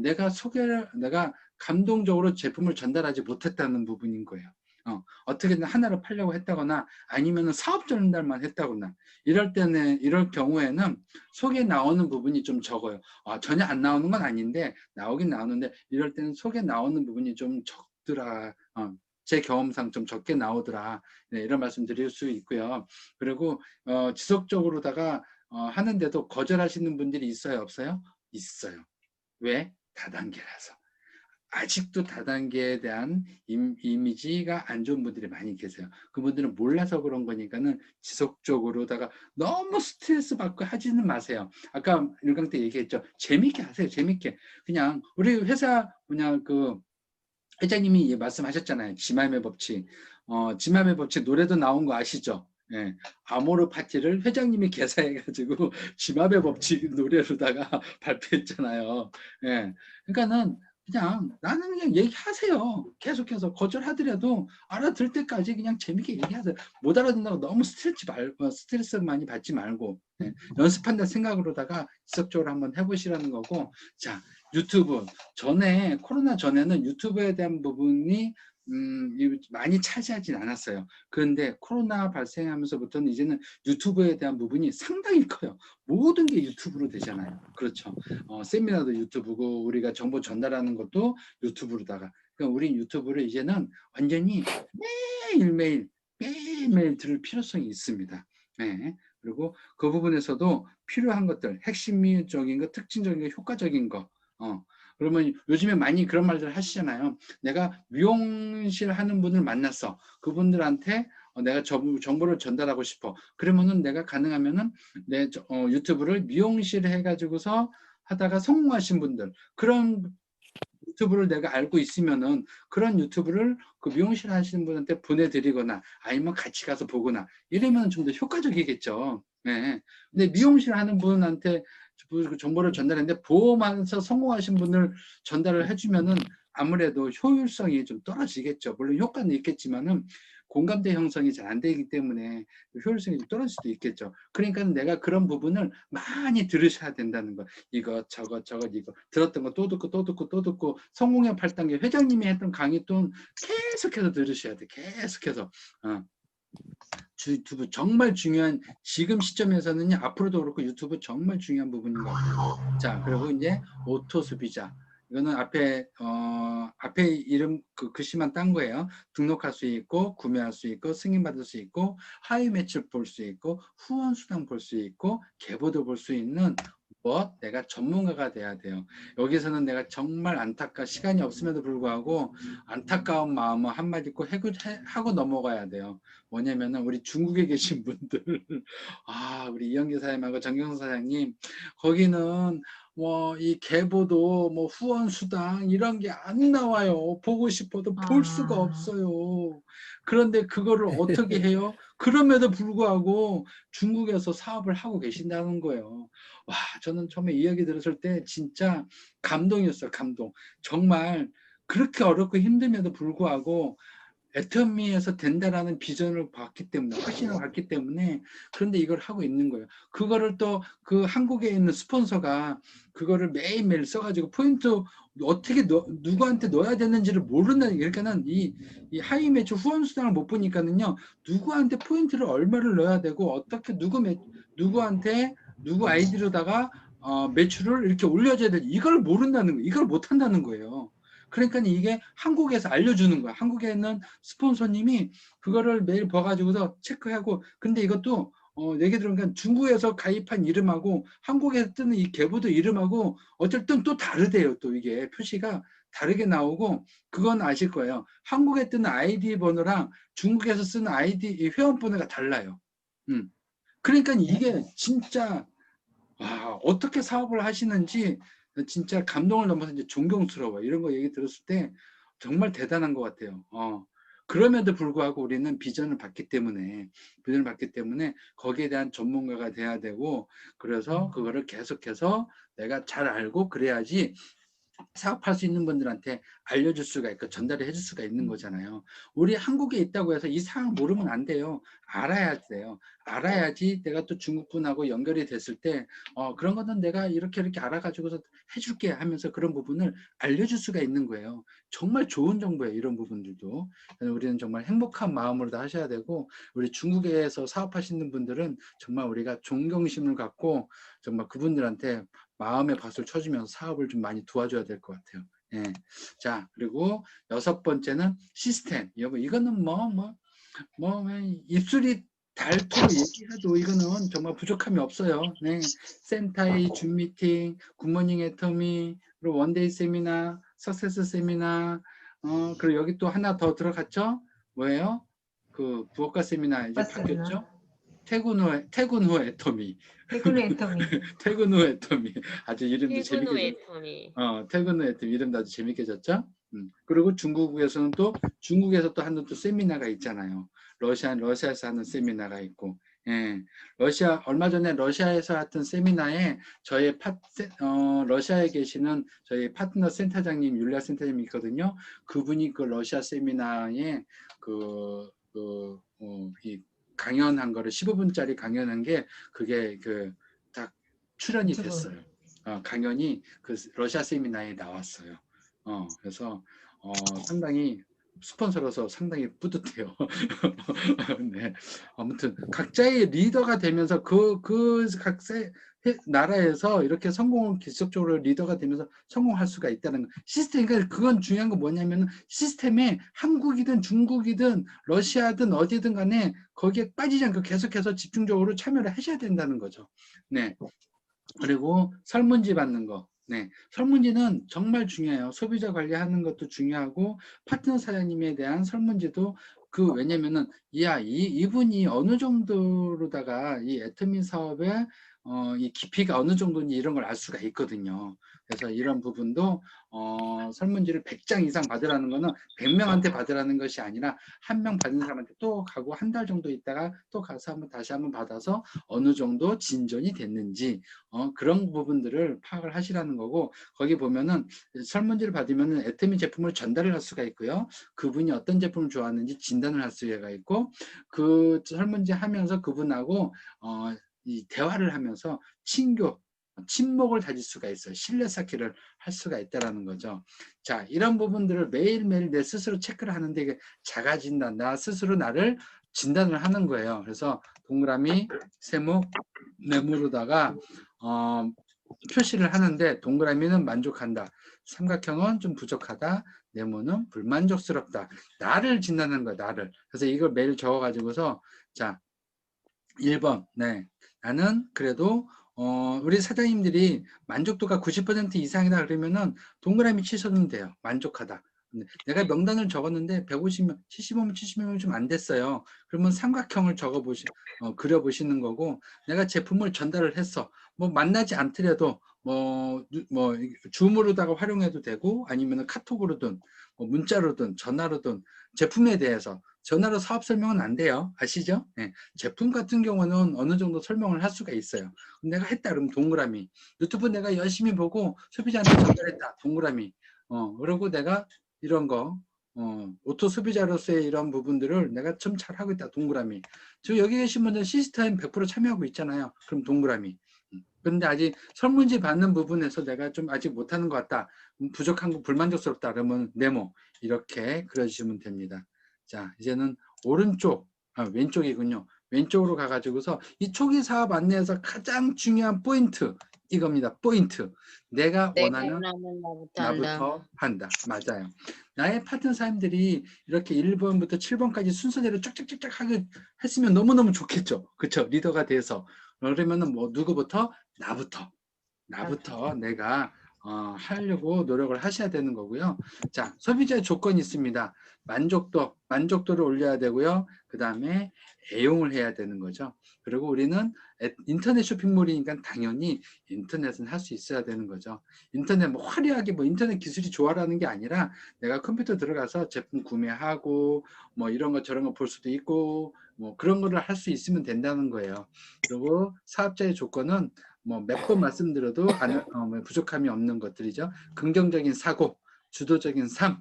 S1: 내가 감동적으로 제품을 전달하지 못했다는 부분인 거예요. 어떻게든 하나를 팔려고 했다거나 아니면 사업 전달만 했다거나 이럴 경우에는 속에 나오는 부분이 좀 적어요. 전혀 안 나오는 건 아닌데 나오긴 나오는데 이럴 때는 속에 나오는 부분이 좀 적더라. 제 경험상 좀 적게 나오더라. 네, 이런 말씀 드릴 수 있고요. 그리고 지속적으로다가 하는데도 거절하시는 분들이 있어요, 없어요? 있어요. 왜? 다단계라서. 아직도 다단계에 대한 이미지가 안 좋은 분들이 많이 계세요. 그분들은 몰라서 그런 거니까는 지속적으로다가 너무 스트레스 받고 하지는 마세요. 아까 1강 때 얘기했죠. 재밌게 하세요. 재밌게. 그냥 우리 회사 그냥 그 회장님이 말씀하셨잖아요. 지맘의 법칙. 지맘의 법칙 노래도 나온 거 아시죠? 예. 아모르 파티를 회장님이 개사해가지고 지맘의 법칙 노래로다가 발표했잖아요. 예. 그러니까는 그냥 나는 그냥 얘기하세요. 계속해서 거절하더라도 알아들 때까지 그냥 재밌게 얘기하세요. 못 알아듣는다고 너무 스트레스 많이 받지 말고 연습한다 생각으로다가 지속적으로 한번 해보시라는 거고. 자, 유튜브. 코로나 전에는 유튜브에 대한 부분이 많이 차지하진 않았어요. 그런데 코로나 발생하면서부터는 이제는 유튜브에 대한 부분이 상당히 커요. 모든 게 유튜브로 되잖아요. 그렇죠. 세미나도 유튜브고 우리가 정보 전달하는 것도 유튜브로다가. 그러니까 우리 유튜브를 이제는 완전히 매일매일 들을 필요성이 있습니다. 네. 그리고 그 부분에서도 필요한 것들, 핵심적인 거, 특징적인 거, 효과적인 거. 그러면 요즘에 많이 그런 말들 하시잖아요. 내가 미용실 하는 분을 만났어. 그분들한테 내가 정보를 전달하고 싶어. 그러면은 내가 가능하면은 내 유튜브를 미용실 해가지고서 하다가 성공하신 분들, 그런 유튜브를 내가 알고 있으면은 그런 유튜브를 그 미용실 하시는 분한테 보내드리거나 아니면 같이 가서 보거나 이러면 좀 더 효과적이겠죠. 네. 근데 미용실 하는 분한테 정보를 전달했는데 보험하면서 성공하신 분을 전달을 해주면은 아무래도 효율성이 좀 떨어지겠죠. 물론 효과는 있겠지만은 공감대 형성이 잘 안 되기 때문에 효율성이 좀 떨어질 수도 있겠죠. 그러니까 내가 그런 부분을 많이 들으셔야 된다는 거. 이거 저거 이거 들었던 거 또 듣고 성공의 8단계 회장님이 했던 강의 또 계속해서 들으셔야 돼. 계속해서. 유튜브 정말 중요한, 지금 시점에서는 앞으로도 그렇고 유튜브 정말 중요한 부분인 것 같아요. 자, 그리고 이제 오토 소비자. 이거는 앞에 이름 글씨만 딴 거예요. 등록할 수 있고, 구매할 수 있고, 승인받을 수 있고, 하위 매출 볼 수 있고, 후원 수당 볼 수 있고, 계보도 볼 수 있는 내가 전문가가 돼야 돼요. 여기서는 내가 정말 시간이 없음에도 불구하고 안타까운 마음을 한마디 꼭 하고 넘어가야 돼요. 뭐냐면은 우리 중국에 계신 분들, 우리 이영기 사장님하고 정경수 사장님, 거기는 이 계보도 후원 수당 이런 게 안 나와요. 보고 싶어도 볼 수가 없어요. 그런데 그거를 어떻게 해요? 그럼에도 불구하고 중국에서 사업을 하고 계신다는 거예요. 와, 저는 처음에 이야기 들었을 때 진짜 감동이었어요. 감동. 정말 그렇게 어렵고 힘듦에도 불구하고 애터미에서 된다라는 비전을 봤기 때문에, 확신을 봤기 때문에, 그런데 이걸 하고 있는 거예요. 그거를 또 그 한국에 있는 스폰서가 그거를 매일매일 써가지고 포인트 어떻게 누구한테 넣어야 되는지를 모르는, 그러니까는 이 하이 매출 후원 수당을 못 보니까는요, 누구한테 포인트를 얼마를 넣어야 되고, 어떻게 누구한테 누구 아이디로다가 매출을 이렇게 올려줘야 되지, 이걸 모른다는 거예요. 이걸 못 한다는 거예요. 그러니까 이게 한국에서 알려주는 거야. 한국에 있는 스폰서님이 그거를 매일 봐가지고서 체크하고, 근데 이것도 얘기 들으니까 중국에서 가입한 이름하고 한국에서 뜨는 이 계보도 이름하고 어쩔 땐 또 다르대요. 또 이게 표시가 다르게 나오고, 그건 아실 거예요. 한국에 뜨는 아이디 번호랑 중국에서 쓰는 아이디 회원 번호가 달라요. 그러니까 이게 진짜 어떻게 사업을 하시는지 진짜 감동을 넘어서 이제 존경스러워요. 이런 거 얘기 들었을 때 정말 대단한 것 같아요. 그럼에도 불구하고 우리는 비전을 받기 때문에 거기에 대한 전문가가 돼야 되고, 그래서 그거를 계속해서 내가 잘 알고 그래야지 사업할 수 있는 분들한테 알려줄 수가 있고 전달을 해줄 수가 있는 거잖아요. 우리 한국에 있다고 해서 이 상황 모르면 안 돼요. 알아야 돼요. 알아야지 내가 또 중국 분하고 연결이 됐을 때 그런 거는 내가 이렇게 알아가지고서 해줄게 하면서 그런 부분을 알려줄 수가 있는 거예요. 정말 좋은 정보예요. 이런 부분들도. 그래서 우리는 정말 행복한 마음으로 다 하셔야 되고, 우리 중국에서 사업하시는 분들은 정말 우리가 존경심을 갖고 정말 그분들한테 마음의 밭을 쳐주면서 사업을 좀 많이 도와줘야 될 것 같아요. 예. 자, 그리고 6번째는 시스템. 여보, 이거는 입술이 닳도록 얘기해도 이거는 정말 부족함이 없어요. 네. 센타이, 줌 미팅, 굿모닝 애터미, 그리고 원데이 세미나, 석세스 세미나, 그리고 여기 또 하나 더 들어갔죠? 뭐예요? 그 부엌가 세미나 이제 바뀌었죠? 퇴근 후 애터미.
S3: 퇴근 후 애터미.
S1: 퇴근 후 애터미. 아주 이름도
S4: 퇴근 후
S1: 재밌게
S4: 애터미.
S1: 퇴근 후 애터미 이름도 아주 재밌게 졌죠? 그리고 중국에서 또 하는 또 세미나가 있잖아요. 러시아에서 하는 세미나가 있고, 예. 얼마 전에 러시아에서 했던 세미나에 러시아에 계시는 저희 파트너 센터장님, 율리아 센터장님이 있거든요. 그분이 그 러시아 세미나에 이 강연한 거를 15분짜리 강연한 게 그게 딱 출연이 됐어요. 강연이 그 러시아 세미나에 나왔어요. 그래서 상당히 스폰서로서 상당히 뿌듯해요. 네. 아무튼 각자의 리더가 되면서 각 나라에서 이렇게 기술적으로 리더가 되면서 성공할 수가 있다는 거. 시스템, 그러니까 그건 중요한 건 뭐냐면 시스템에 한국이든 중국이든 러시아든 어디든 간에 거기에 빠지지 않고 계속해서 집중적으로 참여를 하셔야 된다는 거죠. 네. 그리고 설문지 받는 거. 네. 설문지는 정말 중요해요. 소비자 관리하는 것도 중요하고, 파트너 사장님에 대한 설문지도 왜냐면은, 이분이 어느 정도로다가 이 애터미 사업의 이 깊이가 어느 정도인지 이런 걸 알 수가 있거든요. 그래서 이런 부분도 설문지를 100장 이상 받으라는 거는 100명한테 받으라는 것이 아니라 한 명 받은 사람한테 또 가고 한 달 정도 있다가 또 가서 다시 한번 받아서 어느 정도 진전이 됐는지 그런 부분들을 파악을 하시라는 거고, 거기 보면은 설문지를 받으면은 애터미 제품을 전달을 할 수가 있고요. 그분이 어떤 제품을 좋아하는지 진단을 할 수가 있고, 그 설문지 하면서 그분하고 이 대화를 하면서 친목을 다질 수가 있어요. 신뢰 쌓기를 할 수가 있다라는 거죠. 자, 이런 부분들을 매일매일 내 스스로 체크를 하는데 이게 자가 진단, 나 스스로 나를 진단을 하는 거예요. 그래서 동그라미, 세모, 네모로다가 표시를 하는데, 동그라미는 만족한다, 삼각형은 좀 부족하다, 네모는 불만족스럽다. 나를 진단하는 거야, 나를. 그래서 이걸 매일 적어가지고서, 자, 1번, 네. 나는 그래도 우리 사장님들이 만족도가 90% 이상이다 그러면은 동그라미 치셔도 돼요. 만족하다. 내가 명단을 적었는데 150명, 75명, 70명이 좀 안 됐어요. 그러면 삼각형을 그려보시는 거고, 내가 제품을 전달을 했어. 뭐 만나지 않더라도 줌으로다가 활용해도 되고, 아니면 카톡으로든 문자로든 전화로든 제품에 대해서 전화로 사업 설명은 안 돼요. 아시죠? 네. 제품 같은 경우는 어느 정도 설명을 할 수가 있어요. 내가 했다 그러면 동그라미. 유튜브 내가 열심히 보고 소비자한테 전달했다. 동그라미. 그리고 내가 이런 거 오토 소비자로서의 이런 부분들을 내가 좀 잘하고 있다. 동그라미. 지금 여기 계신 분들 시스템 100% 참여하고 있잖아요. 그럼 동그라미. 그런데 아직 설문지 받는 부분에서 내가 좀 아직 못하는 것 같다, 부족한 거, 불만족스럽다 그러면 네모 이렇게 그려주시면 됩니다. 자, 이제는 왼쪽이군요. 왼쪽으로 가가지고서 이 초기 사업 안내에서 가장 중요한 포인트, 이겁니다. 포인트. 내가 원하는 나부터 한다. 맞아요. 나의 파트너 사람들이 이렇게 1번부터 7번까지 순서대로 쫙쫙쫙쫙 했으면 너무너무 좋겠죠. 그렇죠? 리더가 돼서. 그러면은 누구부터? 나부터 내가 하려고 노력을 하셔야 되는 거고요. 자, 소비자의 조건이 있습니다. 만족도를 올려야 되고요. 그 다음에 애용을 해야 되는 거죠. 그리고 우리는 인터넷 쇼핑몰이니까 당연히 인터넷은 할 수 있어야 되는 거죠. 인터넷 뭐 화려하게 뭐 인터넷 기술이 좋아라는 게 아니라 내가 컴퓨터 들어가서 제품 구매하고 뭐 이런 거 저런 거 볼 수도 있고 뭐 그런 거를 할 수 있으면 된다는 거예요. 그리고 사업자의 조건은 뭐 몇 번 말씀드려도 뭐 부족함이 없는 것들이죠. 긍정적인 사고, 주도적인 삶,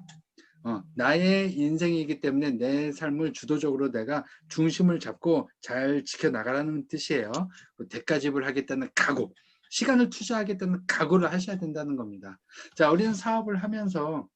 S1: 나의 인생이기 때문에 내 삶을 주도적으로 내가 중심을 잡고 잘 지켜나가라는 뜻이에요. 대가 지불하겠다는 각오, 시간을 투자하겠다는 각오를 하셔야 된다는 겁니다. 자, 우리는 사업을 하면서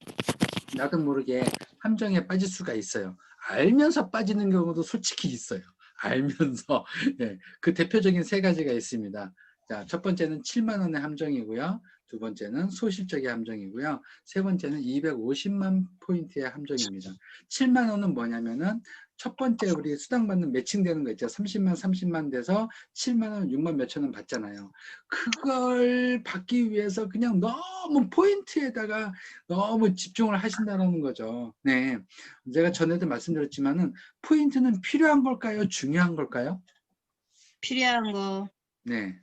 S1: 나도 모르게 함정에 빠질 수가 있어요. 알면서 빠지는 경우도 솔직히 있어요. 알면서. 네, 그 대표적인 세 가지가 있습니다. 자, 첫 번째는 7만 원의 함정이고요. 두 번째는 소실적의 함정이고요. 세 번째는 250만 포인트의 함정입니다. 7만 원은 뭐냐면은 첫 번째 우리 수당받는 매칭되는 거 있죠. 30만, 30만 돼서 7만 원, 6만 몇천 원 받잖아요. 그걸 받기 위해서 그냥 너무 포인트에다가 너무 집중을 하신다는 거죠. 네. 제가 전에도 말씀드렸지만은 포인트는 필요한 걸까요? 중요한 걸까요?
S4: 필요한 거.
S1: 네.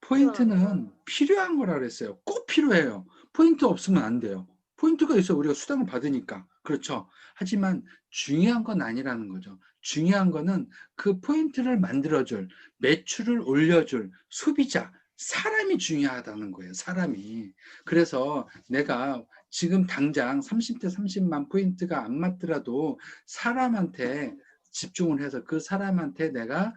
S1: 포인트는 필요한 거라 그랬어요. 꼭 필요해요. 포인트 없으면 안 돼요. 포인트가 있어 우리가 수당을 받으니까. 그렇죠. 하지만 중요한 건 아니라는 거죠. 중요한 거는 그 포인트를 만들어줄, 매출을 올려줄 소비자, 사람이 중요하다는 거예요. 사람이. 그래서 내가 지금 당장 30대 30만 포인트가 안 맞더라도 사람한테 집중을 해서 그 사람한테 내가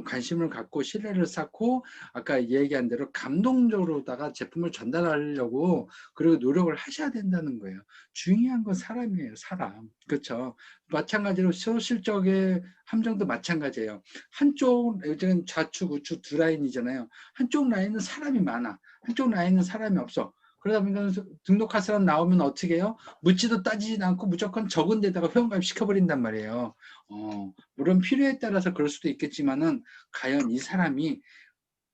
S1: 관심을 갖고 신뢰를 쌓고 아까 얘기한 대로 감동적으로다가 제품을 전달하려고 그리고 노력을 하셔야 된다는 거예요. 중요한 건 사람이에요. 사람. 그렇죠. 마찬가지로 소실적의 함정도 마찬가지예요. 한쪽 요즘 좌측 우측 두 라인이잖아요. 한쪽 라인은 사람이 많아. 한쪽 라인은 사람이 없어. 그러다 보니까 등록할 사람 나오면 어떻게 해요? 묻지도 따지지도 않고 무조건 적은 데다가 회원가입 시켜버린단 말이에요. 물론 필요에 따라서 그럴 수도 있겠지만은 과연 이 사람이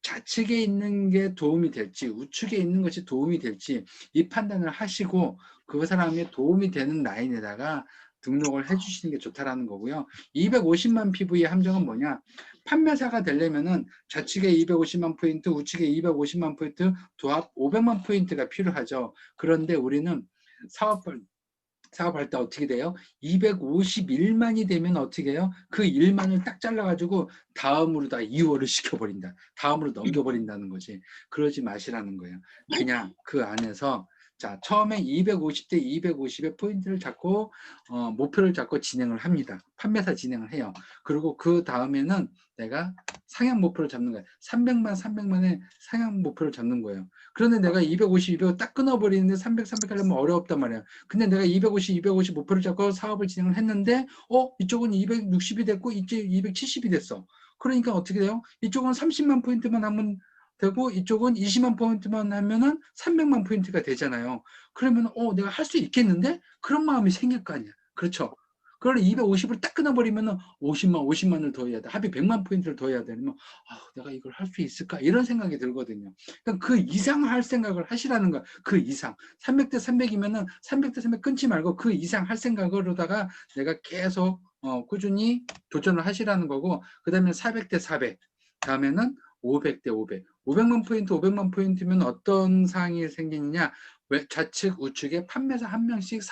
S1: 좌측에 있는 게 도움이 될지 우측에 있는 것이 도움이 될지 이 판단을 하시고 그 사람의 도움이 되는 라인에다가 등록을 해주시는 게 좋다라는 거고요. 250만 PV의 함정은 뭐냐? 판매사가 되려면은 좌측에 250만 포인트, 우측에 250만 포인트, 도합 500만 포인트가 필요하죠. 그런데 우리는 사업할 때 어떻게 돼요? 251만이 되면 어떻게 해요? 그 1만을 딱 잘라가지고 다음으로 다 이월을 시켜버린다. 다음으로 넘겨버린다는 거지. 그러지 마시라는 거예요. 그냥 그 안에서 자 처음에 250대 250의 포인트를 잡고 목표를 잡고 진행을 합니다. 판매사 진행을 해요. 그리고 그 다음에는 내가 상향 목표를 잡는 거예요. 300만 300만의 상향 목표를 잡는 거예요. 그런데 내가 250, 200을 딱 끊어버리는데 300, 300 하려면 어렵단 말이야. 근데 내가 250, 250 목표를 잡고 사업을 진행을 했는데, 이쪽은 260이 됐고, 이쪽 270이 됐어. 그러니까 어떻게 돼요? 이쪽은 30만 포인트만 하면 되고, 이쪽은 20만 포인트만 하면은 300만 포인트가 되잖아요. 그러면, 내가 할 수 있겠는데? 그런 마음이 생길 거 아니야. 그렇죠. 그걸 250을 딱 끊어버리면은 50만을 더 해야 돼. 합이 100만 포인트를 더 해야 되면, 내가 이걸 할 수 있을까? 이런 생각이 들거든요. 그러니까 그 이상 할 생각을 하시라는 거야. 그 이상. 300대 300이면은 300대 300 끊지 말고 그 이상 할 생각으로다가 내가 계속 꾸준히 도전을 하시라는 거고, 그 다음에 400대 400. 다음에는 500대 500. 500만 포인트, 500만 포인트면 어떤 상황이 생기느냐? 좌측, 우측에 판매사 한 명씩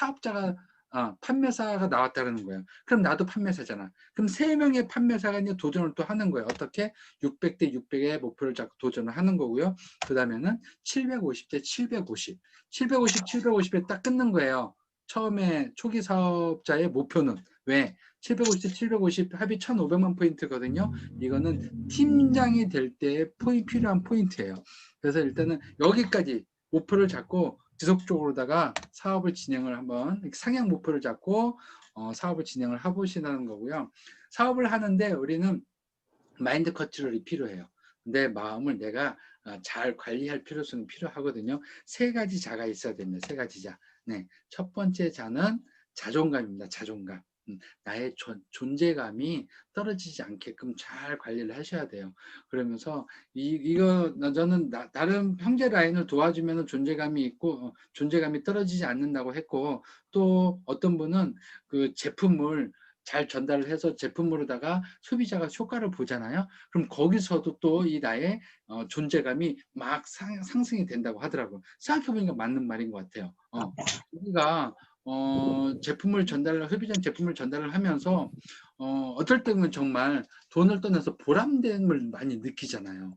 S1: 판매사가 나왔다는 거예요. 그럼 나도 판매사잖아. 그럼 3명의 판매사가 이제 도전을 또 하는 거예요. 어떻게? 600대 600의 목표를 잡고 도전을 하는 거고요. 그 다음에는 750대 750. 750, 750에 딱 끊는 거예요. 처음에 초기 사업자의 목표는. 왜? 750대 750 합이 1,500만 포인트거든요. 이거는 팀장이 될 때 필요한 포인트예요. 그래서 일단은 여기까지 목표를 잡고 지속적으로다가 사업을 진행을 한번 상향 목표를 잡고 사업을 진행을 해보시는 거고요. 사업을 하는데 우리는 마인드 컨트롤이 필요해요. 내 마음을 내가 잘 관리할 필요성이 필요하거든요. 세 가지 자가 있어야 됩니다. 세 가지 자. 네. 첫 번째 자는 자존감입니다. 자존감. 나의 존재감이 떨어지지 않게끔 잘 관리를 하셔야 돼요. 그러면서 저는 다른 형제 라인을 도와주면 존재감이 있고 존재감이 떨어지지 않는다고 했고, 또 어떤 분은 그 제품을 잘 전달을 해서 제품으로다가 소비자가 효과를 보잖아요. 그럼 거기서도 또 이 나의 존재감이 막 상승이 된다고 하더라고요. 생각해보니까 맞는 말인 것 같아요. 우리가 소비자 제품을 전달을 하면서 어떨 때는 정말 돈을 떠나서 보람됨을 많이 느끼잖아요.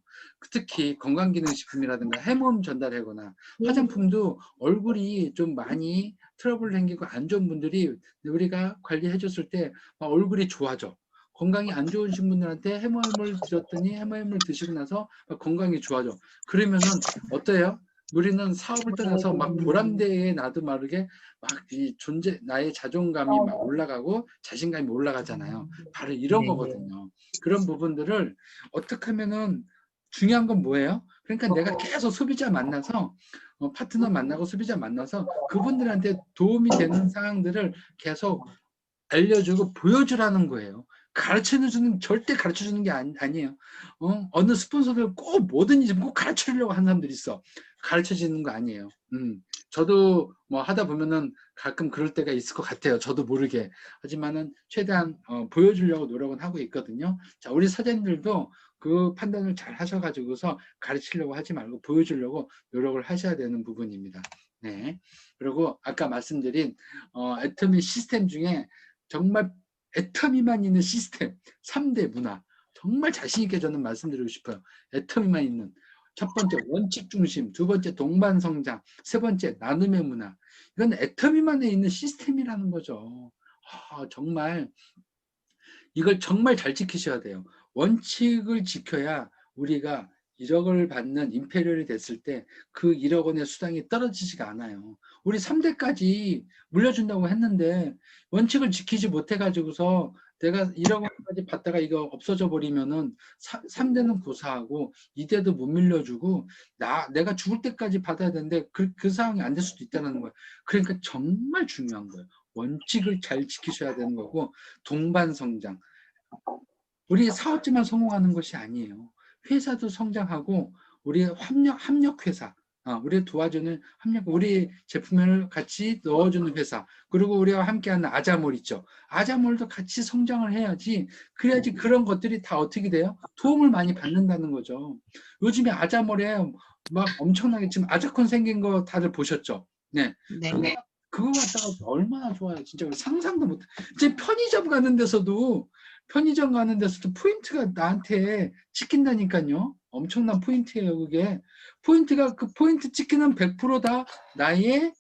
S1: 특히 건강기능식품이라든가 해모음 전달하거나 화장품도 얼굴이 좀 많이 트러블 생기고 안 좋은 분들이 우리가 관리해 줬을 때 얼굴이 좋아져. 건강이 안 좋으신 분들한테 해모임을 드렸더니 해모임을 드시고 나서 건강이 좋아져. 그러면은 어때요? 우리는 사업을 떠나서 막 보람대에 나도 모르게 막 이 나의 자존감이 막 올라가고 자신감이 올라가잖아요. 바로 이런 거거든요. 그런 부분들을 어떻게 하면은, 중요한 건 뭐예요? 그러니까 내가 계속 소비자 만나서 파트너 만나고 소비자 만나서 그분들한테 도움이 되는 상황들을 계속 알려주고 보여주라는 거예요. 절대 가르쳐 주는 게 아니에요. 어느 스폰서들 꼭 뭐든지 꼭 가르쳐 주려고 하는 사람들이 있어. 가르쳐 주는 거 아니에요. 저도 뭐 하다 보면은 가끔 그럴 때가 있을 것 같아요. 저도 모르게. 하지만은 최대한 보여주려고 노력은 하고 있거든요. 자, 우리 사장님들도 그 판단을 잘 하셔가지고서 가르치려고 하지 말고 보여주려고 노력을 하셔야 되는 부분입니다. 네. 그리고 아까 말씀드린 애터미 시스템 중에 정말 애터미만 있는 시스템 3대 문화, 정말 자신 있게 저는 말씀드리고 싶어요. 애터미만 있는 첫 번째 원칙 중심, 두 번째 동반 성장, 세 번째 나눔의 문화. 이건 애터미만에 있는 시스템이라는 거죠. 정말 이걸 정말 잘 지키셔야 돼요. 원칙을 지켜야 우리가 1억을 받는 임페리얼이 됐을 때 그 1억 원의 수당이 떨어지지가 않아요. 우리 3대까지 물려준다고 했는데 원칙을 지키지 못해가지고서 내가 1억 원까지 받다가 이거 없어져 버리면은 3대는 고사하고 2대도 못 밀려주고 내가 죽을 때까지 받아야 되는데 그 상황이 안 될 수도 있다는 거예요. 그러니까 정말 중요한 거예요. 원칙을 잘 지키셔야 되는 거고, 동반 성장. 우리 사업자만 성공하는 것이 아니에요. 회사도 성장하고 우리 합력 회사, 우리 도와주는 우리 제품을 같이 넣어주는 회사, 그리고 우리와 함께하는 아자몰 있죠. 아자몰도 같이 성장을 해야지. 그래야지 그런 것들이 다 어떻게 돼요? 도움을 많이 받는다는 거죠. 요즘에 아자몰에 막 엄청나게 지금 아자콘 생긴 거 다들 보셨죠? 네.
S4: 네.
S1: 그거 갖다가 얼마나 좋아요. 진짜 상상도 못. 이제 편의점 가는 데서도 포인트가 나한테 찍힌다니까요. 엄청난 포인트예요, 그게. 그 포인트 찍히는 100%다 나의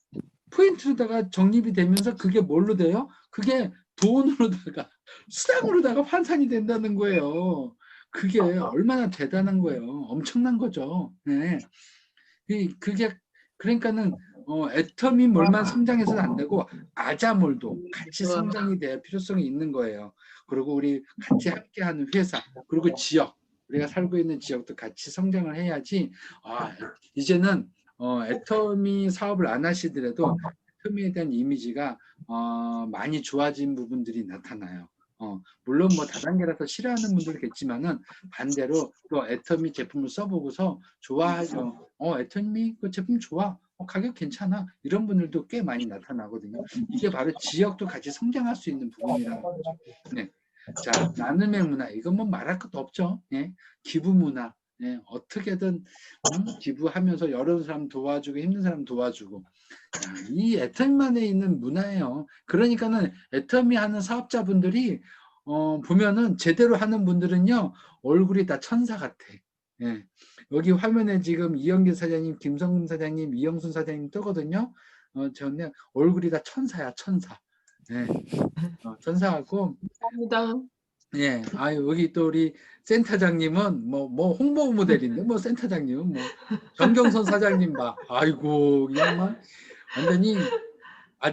S1: 포인트로다가 적립이 되면서 그게 뭘로 돼요? 그게 돈으로다가, 수당으로다가 환산이 된다는 거예요. 그게 얼마나 대단한 거예요. 엄청난 거죠. 네. 그게, 그러니까는, 애터미 몰만 성장해서는 안 되고, 아자몰도 같이 성장이 될 필요성이 있는 거예요. 그리고 우리 같이 함께하는 회사, 그리고 지역, 우리가 살고 있는 지역도 같이 성장을 해야지, 이제는, 애터미 사업을 안 하시더라도, 애터미에 대한 이미지가, 많이 좋아진 부분들이 나타나요. 물론 뭐 다단계라서 싫어하는 분들겠지만은 반대로 또 애터미 제품을 써보고서 좋아하죠. 애터미 그 제품 좋아. 가격 괜찮아. 이런 분들도 꽤 많이 나타나거든요. 이게 바로 지역도 같이 성장할 수 있는 부분이라는 거죠. 네. 자, 나눔의 문화. 이건 뭐 말할 것도 없죠. 예. 기부 문화. 예. 어떻게든 기부하면서 여러 사람 도와주고 힘든 사람 도와주고. 이 애터미만에 있는 문화예요. 그러니까는 애터미 하는 사업자분들이 보면은 제대로 하는 분들은요 얼굴이 다 천사 같아. 예. 여기 화면에 지금 이영길 사장님, 김성금 사장님, 이영순 사장님 뜨거든요. 저는 얼굴이 다 천사야, 천사. 예. 천사하고.
S5: 감사합니다.
S1: 예. 여기 또 우리 센터장님은 뭐 홍보 모델인데 뭐 센터장님은 뭐 정경선 사장님 봐. 아이고 그냥 막 완전히.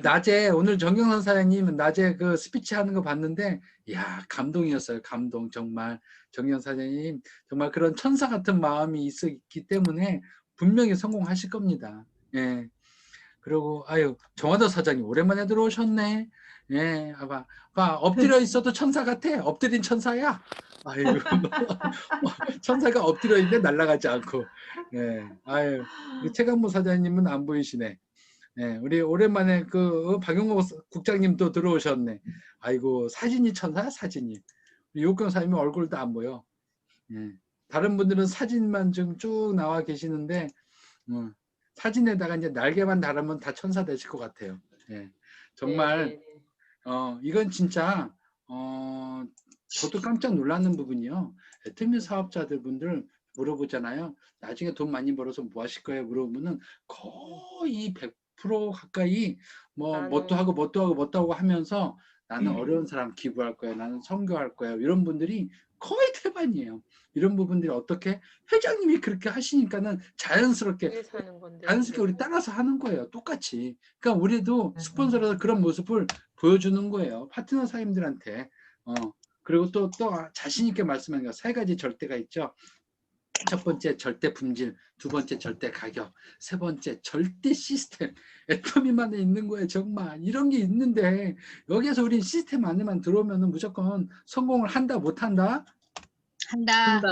S1: 낮에 오늘 정경선 사장님 낮에 그 스피치 하는 거 봤는데 이야 감동이었어요. 감동. 정말 정경선 사장님 정말 그런 천사 같은 마음이 있기 때문에 분명히 성공하실 겁니다. 예. 그리고 아유 정화도 사장님 오랜만에 들어오셨네. 예, 봐 엎드려 있어도 천사 같아. 엎드린 천사야. 아이고 천사가 엎드려 있는데 날아가지 않고. 예, 아유 우리 최강무 사장님은 안 보이시네. 예, 우리 오랜만에 그 박용호 국장님도 들어오셨네. 아이고 사진이 천사야 사진이. 우리 요경 사장님 얼굴도 안 보여. 예. 다른 분들은 사진만 좀 쭉 나와 계시는데 사진에다가 이제 날개만 달으면 다 천사 되실 것 같아요. 예. 정말 이건 진짜 저도 깜짝 놀라는 부분이요. 애터미 사업자들 분들 물어보잖아요. 나중에 돈 많이 벌어서 뭐 하실 거예요? 물어보면은 거의 100% 가까이 뭣도 하고 뭣도 하고 뭣도 하고 하면서 나는 어려운 사람 기부할 거예요. 나는 선교할 거예요. 이런 분들이 거의 태반이에요. 이런 부분들이 어떻게 회장님이 그렇게 하시니까는 자연스럽게 우리 따라서 하는 거예요. 똑같이. 그러니까 우리도 스폰서라서 그런 모습을 보여주는 거예요. 파트너 사장님들한테. 그리고 또 자신 있게 말씀하는 거 세 가지 절대가 있죠. 첫 번째 절대 품질, 두 번째 절대 가격, 세 번째 절대 시스템. 애터미만에 있는 거예요. 정말 이런 게 있는데 여기에서 우리 시스템 안에만 들어오면 무조건 성공을 한다 못한다?
S3: 한다.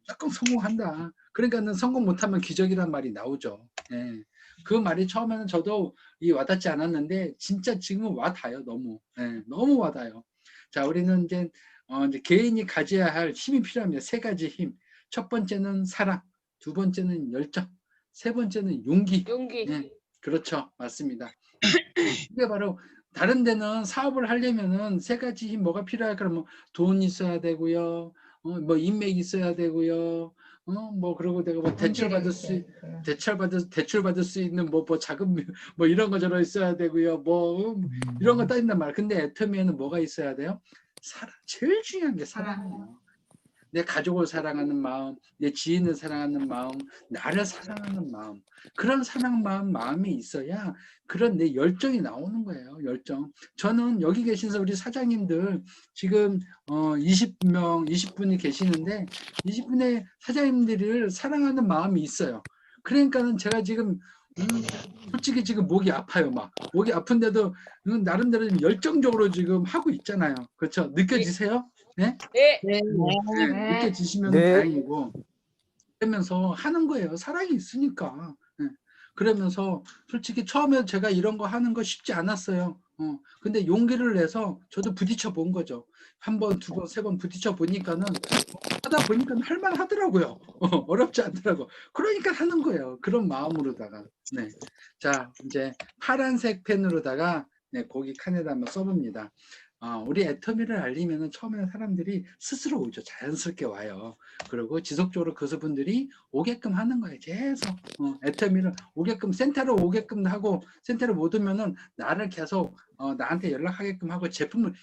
S1: 무조건 성공한다. 그러니까는 성공 못하면 기적이란 말이 나오죠. 예. 그 말이 처음에는 저도 와닿지 않았는데 진짜 지금은 와닿아요. 너무. 예, 너무 와닿아요. 자, 우리는 이제 개인이 가져야 할 힘이 필요합니다. 세 가지 힘. 첫 번째는 사랑, 두 번째는 열정, 세 번째는 용기. 예, 그렇죠. 맞습니다. 이게 바로 다른 데는 사업을 하려면은 세 가지 힘 뭐가 필요할까? 그러면 돈 있어야 되고요. 뭐 인맥 있어야 되고요. 그리고 내가 뭐 대출 받을 수 있는 뭐 자금 뭐 이런 거 저런 있어야 되고요. 이런 거 따진단 말이야. 근데 애터미에는 뭐가 있어야 돼요? 사랑. 제일 중요한 게 사랑이에요. 내 가족을 사랑하는 마음, 내 지인을 사랑하는 마음, 나를 사랑하는 마음, 그런 사랑 마음이 있어야 그런 내 열정이 나오는 거예요. 열정. 저는 여기 계신 우리 사장님들 지금 20분이 계시는데 20분의 사장님들을 사랑하는 마음이 있어요. 그러니까는 제가 지금 솔직히 지금 목이 아파요. 목이 아픈데도 나름대로 열정적으로 지금 하고 있잖아요. 그렇죠? 느껴지세요? 네?
S4: 네.
S3: 네.
S1: 느껴지시면
S2: 네.
S1: 다행이고 그러면서 하는 거예요. 사랑이 있으니까. 그러면서 솔직히 처음에 제가 이런 거 하는 거 쉽지 않았어요. 근데 용기를 내서 저도 부딪혀 본 거죠. 한 번, 두 번, 세 번 부딪혀 보니까는 하다 보니까 할만 하더라고요. 어렵지 않더라고. 그러니까 하는 거예요. 그런 마음으로다가. 네. 자, 이제 파란색 펜으로다가 거기 칸에다 한번 써봅니다. 우리 애터미를 알리면은 처음에는 사람들이 스스로 오죠. 자연스럽게 와요. 그리고 지속적으로 그분들이 오게끔 하는 거예요. 계속 애터미를 오게끔 센터로 오게끔 하고 센터를 못 오면은 나를 계속 나한테 연락하게끔 하고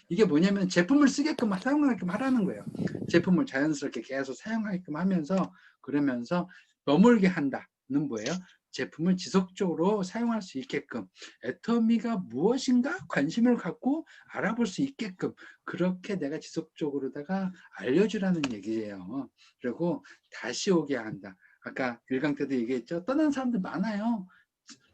S1: 이게 뭐냐면 제품을 쓰게끔 사용하게끔 하라는 거예요. 제품을 자연스럽게 계속 사용하게끔 하면서 그러면서 머물게 한다는 뭐예요? 제품을 지속적으로 사용할 수 있게끔 애터미가 무엇인가 관심을 갖고 알아볼 수 있게끔 그렇게 내가 지속적으로다가 알려주라는 얘기예요. 그리고 다시 오게 한다. 아까 1강 때도 얘기했죠. 떠난 사람들 많아요.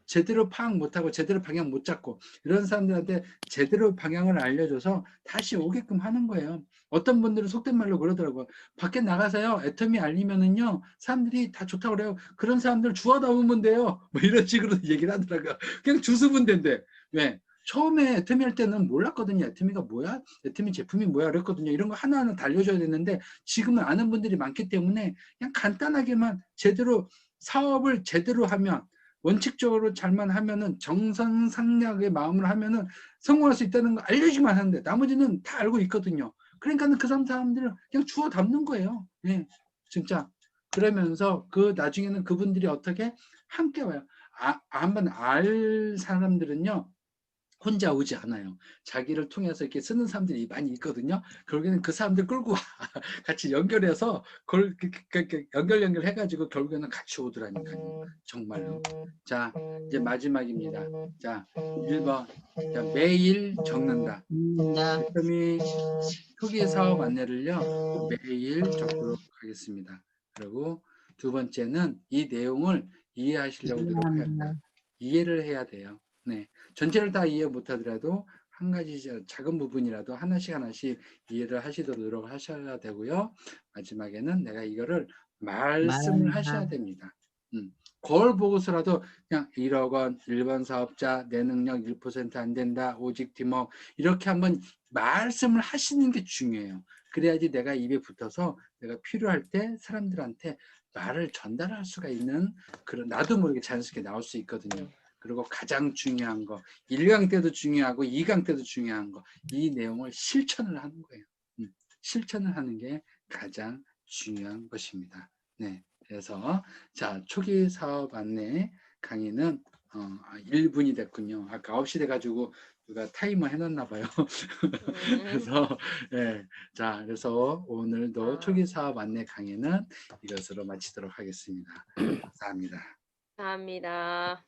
S1: 제대로 파악 못하고 제대로 방향 못 잡고 이런 사람들한테 제대로 방향을 알려줘서 다시 오게끔 하는 거예요. 어떤 분들은 속된 말로 그러더라고요. 밖에 나가서요 애터미 알리면은요 사람들이 다 좋다고 그래요. 그런 사람들 주워다 오면 돼요. 뭐 이런 식으로 얘기를 하더라고요. 그냥 주스면 된대. 왜? 처음에 애터미 할 때는 몰랐거든요. 애터미가 뭐야? 애터미 제품이 뭐야? 그랬거든요. 이런 거 하나하나 다 알려줘야 되는데 지금은 아는 분들이 많기 때문에 그냥 간단하게만 제대로 사업을 제대로 하면 원칙적으로 잘만 하면은 정선상략의 마음으로 하면은 성공할 수 있다는 거 알려주기만 하는데 나머지는 다 알고 있거든요. 그러니까는 그 사람들을 그냥 주워 담는 거예요. 예, 진짜. 그러면서 나중에는 그분들이 어떻게 함께 와요. 한번 알 사람들은요. 혼자 오지 않아요. 자기를 통해서 이렇게 쓰는 사람들이 많이 있거든요. 결국에는 그 사람들 끌고 와. 같이 연결해서 연결해가지고 결국에는 같이 오더라니까요. 정말로. 자, 이제 마지막입니다. 자, 1번. 자, 매일 적는다. 애터미 초기 사업 안내를요, 매일 적도록 하겠습니다. 그리고 두 번째는 이 내용을 이해하시려고 노력한다. 이해를 해야 돼요. 네. 전체를 다 이해 못하더라도 한 가지 작은 부분이라도 하나씩 하나씩 이해를 하시도록 노력하셔야 되고요. 마지막에는 내가 이거를 말씀을 하셔야 됩니다. 거울 보고서라도 그냥 1억 원, 1번 사업자, 내 능력 1% 안 된다, 오직 팀워크 이렇게 한번 말씀을 하시는 게 중요해요. 그래야지 내가 입에 붙어서 내가 필요할 때 사람들한테 말을 전달할 수가 있는 그런 나도 모르게 자연스럽게 나올 수 있거든요. 그리고 가장 중요한 거 1강 때도 중요하고 2강 때도 중요한 거 이 내용을 실천을 하는 거예요. 실천을 하는 게 가장 중요한 것입니다. 네, 그래서 자 초기 사업 안내 강의는 1분이 됐군요. 아까 9시 돼가지고 누가 타이머 해놨나 봐요. 그래서 네, 자 그래서 오늘도 초기 사업 안내 강의는 이것으로 마치도록 하겠습니다. 감사합니다.
S5: 감사합니다.